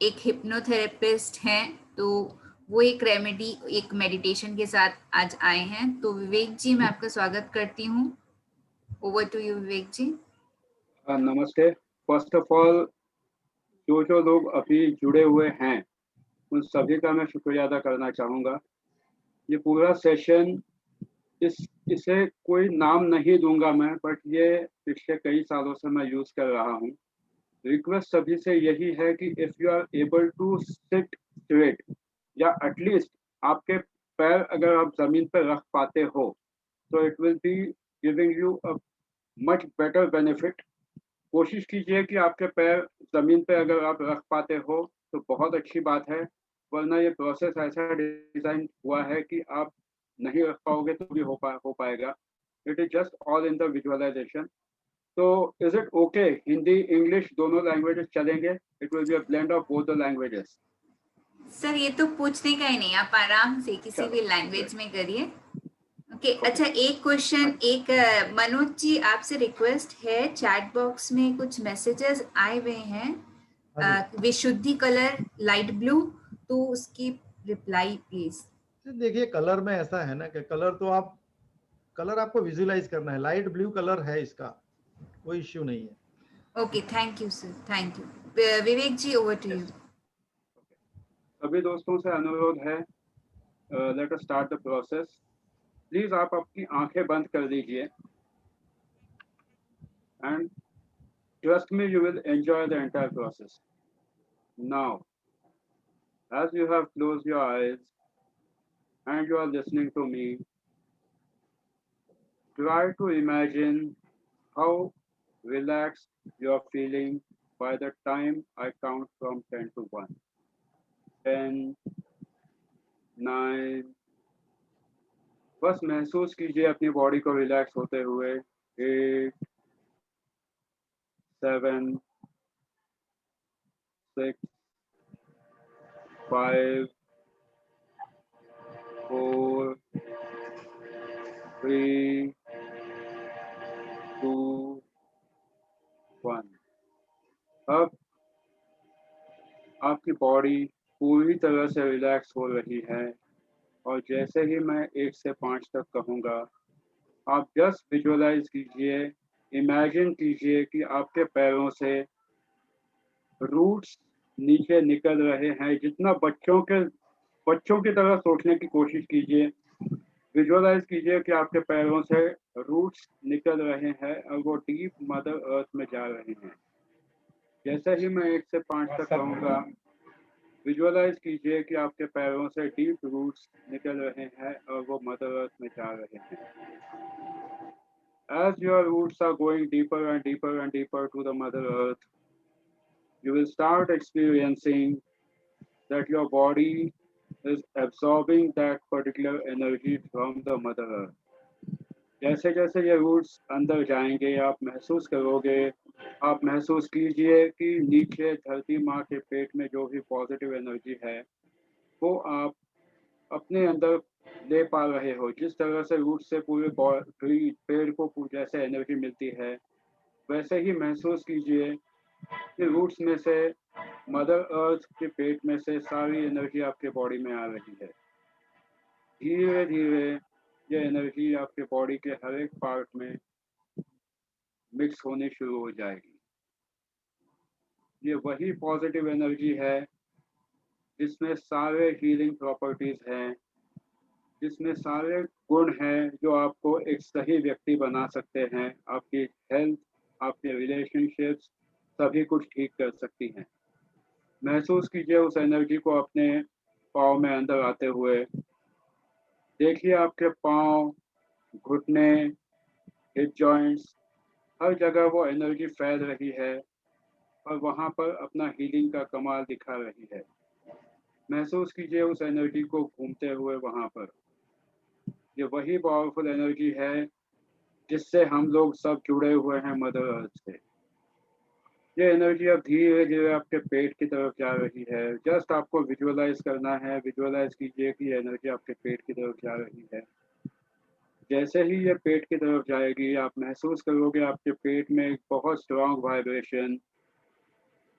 एक हिप्नोथेरेपिस्ट हैं, तो वो एक रेमेडी, एक मेडिटेशन के साथ आज आए हैं। तो विवेक जी, मैं आपका स्वागत करती हूँ। ओवर टू यू विवेक जी। नमस्ते। फर्स्ट ऑफ ऑल जो लोग अभी जुड़े हुए हैं उन सभी का मैं शुक्रिया अदा करना चाहूँगा। ये पूरा सेशन इसे कोई नाम नहीं दूंगा मैं, बट ये पिछले कई सालों से मैं यूज कर रहा हूँ। रिक्वेस्ट सभी से यही है कि if you are able to sit straight, या एटलीस्ट आपके पैर अगर आप जमीन पर रख पाते हो तो it will be giving you a much better benefit. कोशिश कीजिए कि आपके पैर जमीन पे अगर आप रख पाते हो तो बहुत अच्छी बात है, वरना ये प्रोसेस ऐसा डिजाइन हुआ है कि आप नहीं रख पाओगे तो भी हो पाएगा। It is just all in the visualisation. तो is it okay, Hindi English दोनों लैंग्वेजेस चलेंगे? It will be a blend of both the languages. Sir ये तो पूछने का ही नहीं, आप आराम से किसी भी लैंग्वेज में करिए। ओके अच्छा, एक क्वेश्चन, एक मनोज जी आपसे रिक्वेस्ट है, चैट बॉक्स में कुछ मैसेजेस आए हुए हैं, विशुद्धि कलर लाइट ब्लू, तो उसकी रिप्लाई प्लीज। देखिए कलर में ऐसा है ना कि कलर आपको विजुअलाइज करना है। लाइट ब्लू कलर है, इसका कोई इश्यू नहीं है। Okay thank you sir, thank you. Vivek ji over to you. सभी दोस्तों से अनुरोध है, let us start the process. Please आप अपनी आंखें बंद कर लीजिए and trust me, you will enjoy the entire process. Now as you have closed your eyes and you are listening to me, try to imagine how relaxed you are feeling by the time I count from 10 to 1. 10, 9, बस महसूस कीजिए अपनी body को relax होते हुए। 8, 7, 6, 5, 4, 3, अब आपकी body पूरी तरह से रिलैक्स हो रही है और जैसे ही मैं 1 से 5 तक कहूँगा, आप जस्ट विजुअलाइज कीजिए, इमेजिन कीजिए कि आपके पैरों से रूट्स नीचे निकल रहे हैं। जितना बच्चों की तरह सोचने की कोशिश कीजिए, विजुअलाइज कीजिए कि आपके पैरों से रूट्स निकल रहे हैं और वो डीप मदर अर्थ में जा रहे हैं। जैसे ही मैं 1 से 5 तक कहूँगा, विजुअलाइज कीजिए कि आपके पैरों से डीप रूट्स निकल रहे हैं और वो मदर अर्थ में जा रहे हैं। As your roots are going deeper and deeper and deeper to the mother earth, you will start experiencing that your body is absorbing that particular energy from the mother earth. जैसे जैसे ये roots अंदर जाएंगे, आप महसूस करोगे, आप महसूस कीजिए कि नीचे धरती माँ के पेट में जो भी पॉजिटिव एनर्जी है वो आप अपने अंदर ले पा रहे हो। जिस तरह से रूट से पूरे पेड़ को जैसे एनर्जी मिलती है, वैसे ही महसूस कीजिए कि रूट्स में से मदर अर्थ के पेट में से सारी एनर्जी आपके बॉडी में आ रही है। धीरे धीरे ये एनर्जी आपके बॉडी के हर एक पार्ट में मिक्स होनी शुरू हो जाएगी। ये वही पॉजिटिव एनर्जी है जिसमें सारे हीलिंग प्रॉपर्टीज हैं, जिसमें सारे गुण हैं जो आपको एक सही व्यक्ति बना सकते हैं। आपकी हेल्थ, आपके रिलेशनशिप्स सभी कुछ ठीक कर सकती हैं। महसूस कीजिए उस एनर्जी को अपने पाँव में अंदर आते हुए। देखिए आपके पाँव, घुटने, हिप जॉइंट्स, हर जगह वो एनर्जी फैल रही है और वहाँ पर अपना हीलिंग का कमाल दिखा रही है। महसूस कीजिए उस एनर्जी को घूमते हुए वहाँ पर। ये वही पावरफुल एनर्जी है जिससे हम लोग सब जुड़े हुए हैं मदर अर्थ से। ये एनर्जी अब धीरे धीरे आपके पेट की तरफ जा रही है। जस्ट आपको विजुअलाइज करना है, विजुअलाइज कीजिए कि ये एनर्जी आपके पेट की तरफ जा रही है। जैसे ही ये पेट की तरफ जाएगी, आप महसूस करोगे आपके पेट में एक बहुत स्ट्रॉन्ग वाइब्रेशन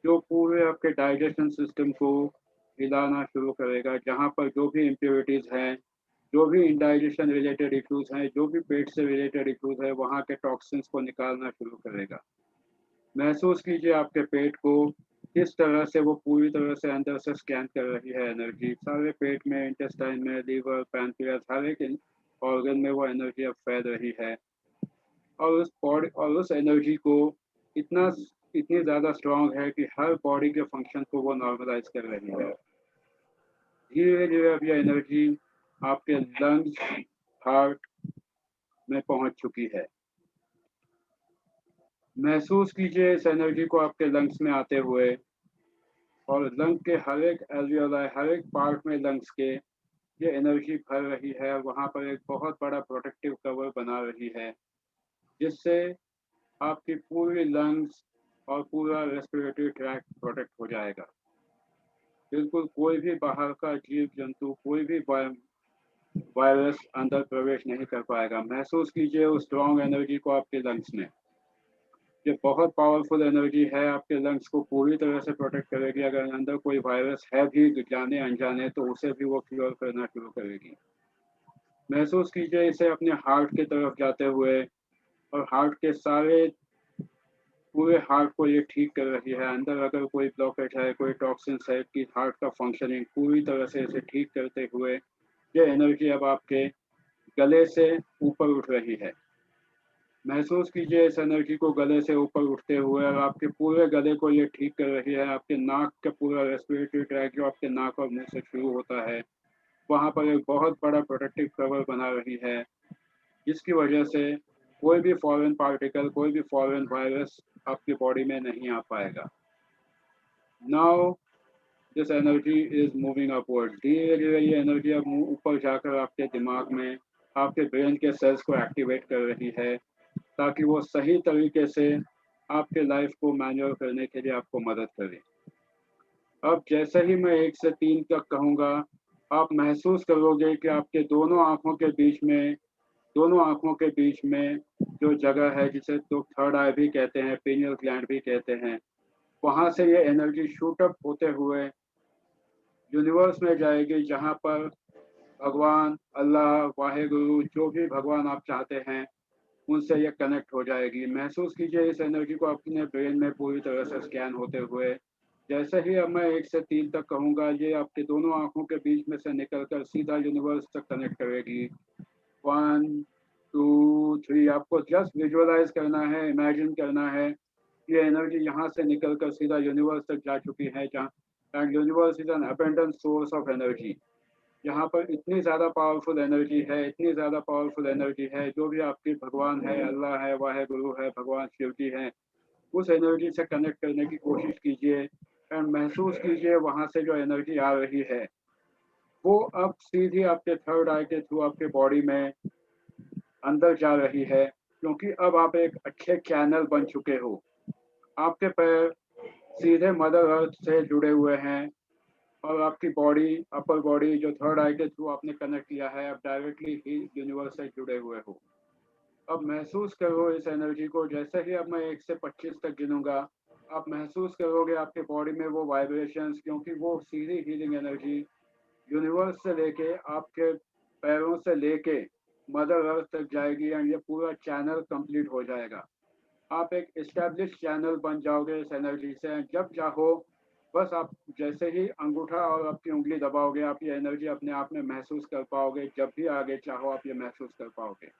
जो पूरे आपके डाइजेशन सिस्टम को हिलाना शुरू करेगा। जहाँ पर जो भी इम्प्योरिटीज़ हैं, जो भी इंडाइजेशन रिलेटेड इश्यूज हैं, जो भी पेट से रिलेटेड इश्यूज है, वहाँ के टॉक्सिन्स को निकालना शुरू करेगा। महसूस कीजिए आपके पेट को किस तरह से वो पूरी तरह से अंदर से स्कैन कर रही है एनर्जी। सारे पेट में, इंटेस्टाइन में, लीवर, पैनक्रियास, हर एक ऑर्गन में वो एनर्जी अब फैल रही है और उस एनर्जी को इतनी ज़्यादा स्ट्रॉन्ग है कि हर बॉडी के फंक्शन को वो नॉर्मलाइज कर रही है। धीरे धीरे अब ये एनर्जी आपके लंग्स, हार्ट में पहुंच चुकी है। महसूस कीजिए इस एनर्जी को आपके लंग्स में आते हुए और लंग के हर एक एल्वियोलाई, हर एक पार्ट में लंग्स के ये एनर्जी भर रही है। वहाँ पर एक बहुत बड़ा प्रोटेक्टिव कवर बना रही है जिससे आपकी पूरी लंग्स और पूरा रेस्पिरेटरी ट्रैक्ट प्रोटेक्ट हो जाएगा। बिल्कुल कोई भी बाहर का जीव जंतु, कोई भी वायरस अंदर प्रवेश नहीं कर पाएगा। महसूस कीजिए उस स्ट्रॉन्ग एनर्जी को आपके लंग्स में। ये बहुत पावरफुल एनर्जी है, आपके लंग्स को पूरी तरह से प्रोटेक्ट करेगी। अगर अंदर कोई वायरस है भी जाने अनजाने तो उसे भी वो क्योर करना शुरू करेगी। महसूस कीजिए इसे अपने हार्ट की तरफ जाते हुए और हार्ट के पूरे हार्ट को ये ठीक कर रही है। अंदर अगर कोई ब्लॉकेज है, कोई टॉक्सिन्स है, कि हार्ट का फंक्शनिंग पूरी तरह से इसे ठीक करते हुए ये एनर्जी अब आपके गले से ऊपर उठ रही है। महसूस कीजिए इस एनर्जी को गले से ऊपर उठते हुए और आपके पूरे गले को ये ठीक कर रही है। आपके नाक का पूरा रेस्पिरेटरी ट्रैक जो आपके नाक और मुंह से शुरू होता है, वहाँ पर एक बहुत बड़ा प्रोटेक्टिव कवर बना रही है जिसकी वजह से कोई भी फॉरेन पार्टिकल, कोई भी फॉरेन वायरस आपकी बॉडी में नहीं आ पाएगा। Now this energy is moving upward. धीरे धीरे ये एनर्जी अब ऊपर जाकर आपके दिमाग में, आपके ब्रेन के सेल्स को एक्टिवेट कर रही है ताकि वो सही तरीके से आपके लाइफ को मैन्यूअर करने के लिए आपको मदद करे। अब जैसे ही मैं 1 से 3 तक कहूँगा, आप महसूस करोगे कि आपके दोनों आँखों के बीच में जो जगह है जिसे तो थर्ड आई भी कहते हैं, पीनियल ग्लैंड भी कहते हैं, वहाँ से ये एनर्जी शूट अप होते हुए यूनिवर्स में जाएगी, जहाँ पर भगवान, अल्लाह, वाहेगुरु, जो भी भगवान आप चाहते हैं उनसे ये कनेक्ट हो जाएगी। महसूस कीजिए इस एनर्जी को अपने ब्रेन में पूरी तरह से स्कैन होते हुए। जैसे ही अब मैं 1 से 3 तक कहूँगा, ये आपके दोनों आंखों के बीच में से निकलकर सीधा यूनिवर्स तक कनेक्ट करेगी। 1 2 3 आपको जस्ट विजुअलाइज करना है, इमेजिन करना है ये एनर्जी यहाँ से निकलकर सीधा यूनिवर्स तक जा चुकी है, जहाँ and universe is an abundant source of energy. यहाँ पर इतनी ज़्यादा पावरफुल एनर्जी है, इतनी ज़्यादा पावरफुल एनर्जी है। जो भी आपके भगवान है, अल्लाह है, वाहेगुरु है, भगवान शिव जी हैं, उस एनर्जी से कनेक्ट करने की कोशिश कीजिए एंड महसूस कीजिए वहाँ से जो एनर्जी आ रही है वो अब सीधी आपके थर्ड आई के थ्रू आपके बॉडी में अंदर जा रही है, क्योंकि अब आप एक अच्छे चैनल बन चुके हो। आपके पैर सीधे मदर अर्थ से जुड़े हुए हैं और आपकी बॉडी, अपर बॉडी जो थर्ड आई के थ्रू आपने कनेक्ट किया है, अब डायरेक्टली ही यूनिवर्स से जुड़े हुए हो। अब महसूस करो इस एनर्जी को। जैसे ही अब मैं 1 से 25 तक गिनूंगा, आप महसूस करोगे आपके बॉडी में वो वाइब्रेशंस, क्योंकि वो सीधी हीलिंग एनर्जी यूनिवर्स से लेके आपके पैरों से लेके मदर अर्थ तक जाएगी एंड ये पूरा चैनल कंप्लीट हो जाएगा। आप एक एस्टैब्लिश चैनल बन जाओगे इस एनर्जी से। जब चाहो बस आप जैसे ही अंगूठा और आपकी उंगली दबाओगे, आप ये एनर्जी अपने आप में महसूस कर पाओगे। जब भी आगे चाहो आप ये महसूस कर पाओगे।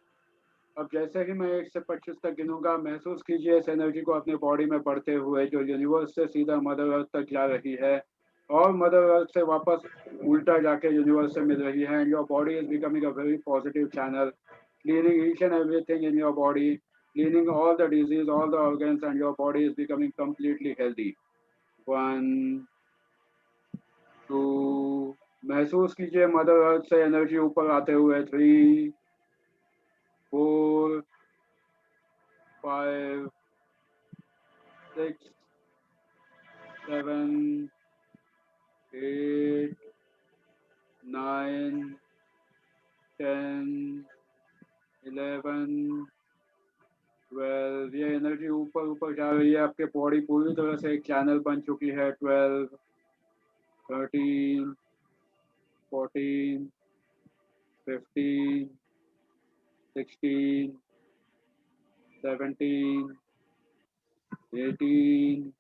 अब जैसे ही मैं 1 से 25 तक गिनूंगा, महसूस कीजिए इस एनर्जी को अपने बॉडी में बढ़ते हुए, जो यूनिवर्स से सीधा मदर अर्थ तक जा रही है और मदर अर्थ से वापस उल्टा जाके यूनिवर्स से मिल रही है। And your body is becoming a very positive channel, cleaning each and everything in your body, cleaning all the disease, all the organs, and your body is becoming completely healthy. 1 2 महसूस कीजिए mother earth से energy ऊपर आते हुए। 3 4 5 6 7 8 9 10 11 12। ये energy ऊपर ऊपर जा रही है, आपके बॉडी पूरी तरह से एक चैनल बन चुकी है। 12 13 14 15 16 17 18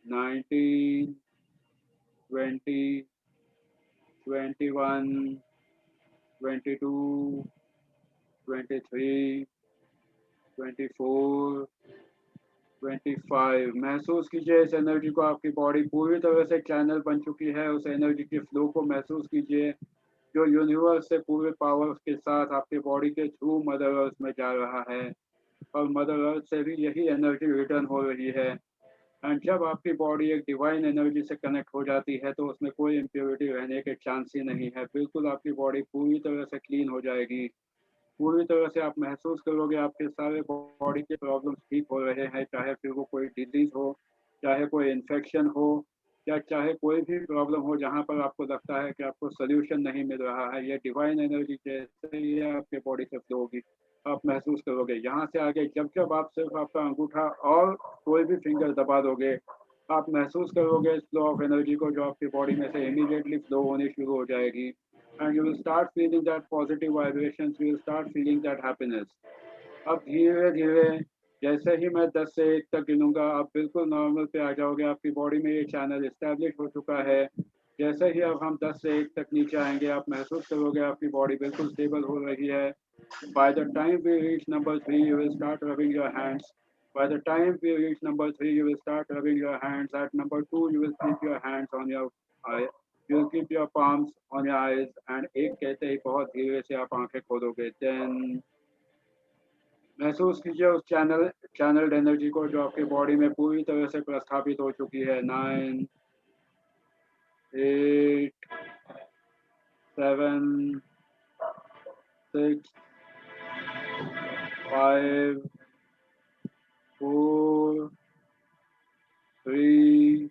19 20 21 22 23 24 25। महसूस कीजिए इस एनर्जी को। आपकी बॉडी पूरी तरह से चैनल बन चुकी है। उस एनर्जी के फ्लो को महसूस कीजिए जो यूनिवर्स से पूरे पावर के साथ आपके बॉडी के थ्रू मदर अर्थ में जा रहा है और मदर अर्थ से भी यही एनर्जी रिटर्न हो रही है। एंड जब आपकी बॉडी एक डिवाइन एनर्जी से कनेक्ट हो जाती है तो उसमें कोई इम्प्योरिटी रहने के चांस ही नहीं है। बिल्कुल आपकी बॉडी पूरी तरह से क्लीन हो जाएगी। पूरी तरह से आप महसूस करोगे आपके सारे बॉडी के प्रॉब्लम्स ठीक हो रहे हैं, चाहे फिर वो कोई डिजीज हो, चाहे कोई इन्फेक्शन हो, या चाहे कोई भी प्रॉब्लम हो जहाँ पर आपको लगता है कि आपको सोल्यूशन नहीं मिल रहा है। ये डिवाइन एनर्जी जैसे ही आपके बॉडी से फ्लो होगी आप महसूस करोगे। यहाँ से आगे जब जब आप सिर्फ आपका अंगूठा और कोई भी फिंगर दबा दोगे, आप महसूस करोगे फ्लो ऑफ एनर्जी को, जो आपकी बॉडी में से इमीडिएटली फ्लो होनी शुरू हो जाएगी। And you will start feeling that positive vibrations, you will start feeling that happiness. अब धीरे धीरे जैसे ही मैं 10 से 1 तक गिनूंगा, आप बिल्कुल नॉर्मल पे आ जाओगे। आपकी बॉडी में ये चैनल एस्टैब्लिश हो चुका है। जैसे ही अब हम 10 से 1 तक नीचे आएंगे, आप महसूस करोगे आपकी बॉडी बिल्कुल स्टेबल हो रही है। By the time we reach number 3, you will start rubbing your hands. By the time we reach number 3, you will start rubbing your hands. At number 2, you will keep your hands on your eye. You will keep your palms on your eyes. And एक कहते ही बहुत धीरे से आप आंखें खोलोगे। Then महसूस कीजिए उस चैनल्ड एनर्जी को जो आपकी बॉडी में पूरी तरह से प्रस्थापित हो चुकी है। 9 8 7 6 5 4 3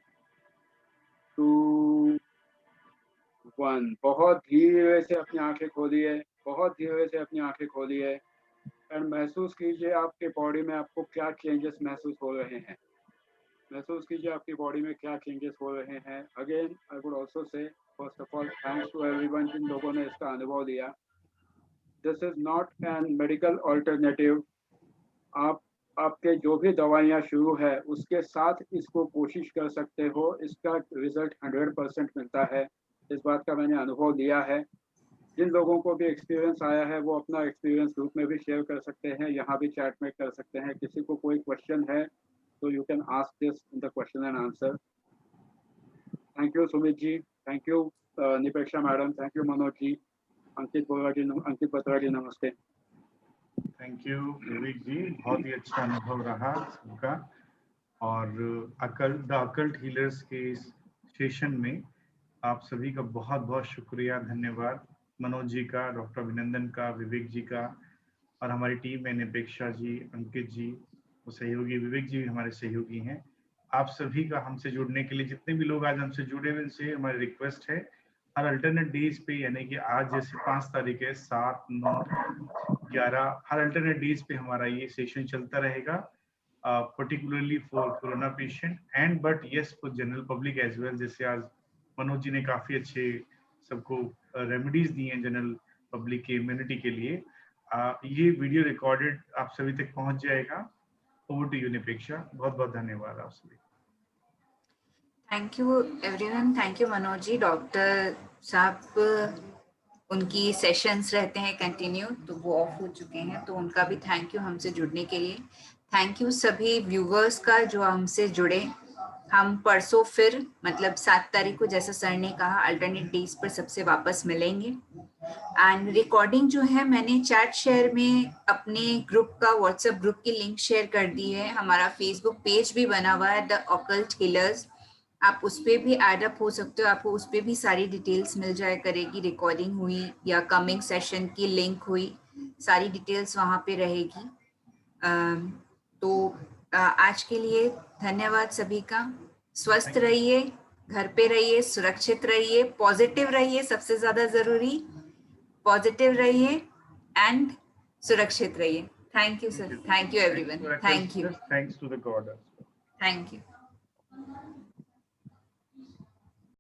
2 1। बहुत धीरे से अपनी आंखें खोलिए, बहुत धीरे से अपनी आंखें खोलिए एंड महसूस कीजिए आपके बॉडी में आपको क्या चेंजेस महसूस हो रहे हैं। महसूस कीजिए आपकी बॉडी में क्या चेंजेस हो रहे हैं। Again I would also say first of all thanks to everyone जिन लोगों ने इसका अनुभव लिया। This is not an medical alternative. आप आपके जो भी दवाइयाँ शुरू है उसके साथ इसको कोशिश कर सकते हो, इसका रिजल्ट 100% मिलता है। इस बात का मैंने अनुभव लिया है। जिन लोगों को भी एक्सपीरियंस आया है वो अपना एक्सपीरियंस ग्रुप में भी शेयर कर सकते हैं, यहाँ भी चैट में कर सकते हैं। किसी को कोई क्वेश्चन है तो you can ask this in the question and answer. Thank you Sumit ji, thank you Nipeksha madam, thank you Manoj ji, Ankit Batra ji नमस्ते। थैंक यू विवेक जी, बहुत ही अच्छा अनुभव रहा सबका। और द अकल्ट हीलर्स के इस सेशन में आप सभी का बहुत बहुत शुक्रिया, धन्यवाद। मनोज जी का, डॉक्टर अभिनंदन का, विवेक जी का, और हमारी टीम में निपेक्षा जी, अंकित जी वो सहयोगी, विवेक जी भी हमारे सहयोगी हैं। आप सभी का हमसे जुड़ने के लिए, जितने भी लोग आज हमसे जुड़े हुए उनसे हमारी रिक्वेस्ट है हर अल्टरनेट डेज पे, यानी कि आज जैसे 5 तारीख है, 7, 9, 11, हर अल्टरनेट डेज पे हमारा ये सेशन चलता रहेगा, particularly for corona patient and but yes for general public as well. जैसे आज मनोज जी ने काफी अच्छे सबको रेमेडीज दी हैं जनरल पब्लिक के इम्यूनिटी के लिए। ये वीडियो रिकॉर्डेड आप सभी तक पहुंच जाएगा। ओवर टू यू निपेक्षा, बहुत बहुत धन्यवाद आप सभी। Thank you everyone, thank you Manoj ji. Doctor साहब उनकी सेशंस रहते हैं कंटिन्यू, तो वो ऑफ हो चुके हैं, तो उनका भी थैंक यू हमसे जुड़ने के लिए। थैंक यू सभी व्यूवर्स का जो हमसे जुड़े। हम परसों फिर मतलब 7 तारीख को जैसा सर ने कहा अल्टरनेट डेज पर सबसे वापस मिलेंगे। एंड रिकॉर्डिंग जो है मैंने चैट शेयर में अपने ग्रुप का, व्हाट्सएप ग्रुप की लिंक शेयर कर दी है। हमारा फेसबुक पेज भी बना हुआ है द अकल्ट हीलर्स, आप उस पर भी एड अप हो सकते हो। आपको उस पर भी सारी डिटेल्स मिल जाए करेगी, रिकॉर्डिंग हुई या कमिंग सेशन की लिंक हुई, सारी डिटेल्स वहाँ पे रहेगी। तो आज के लिए धन्यवाद सभी का। स्वस्थ रहिए, घर पे रहिए, सुरक्षित रहिए, पॉजिटिव रहिए, सबसे ज्यादा जरूरी पॉजिटिव रहिए एंड सुरक्षित रहिए। Thank you sir, thank you everyone, thank you, thanks to the god. Thank you.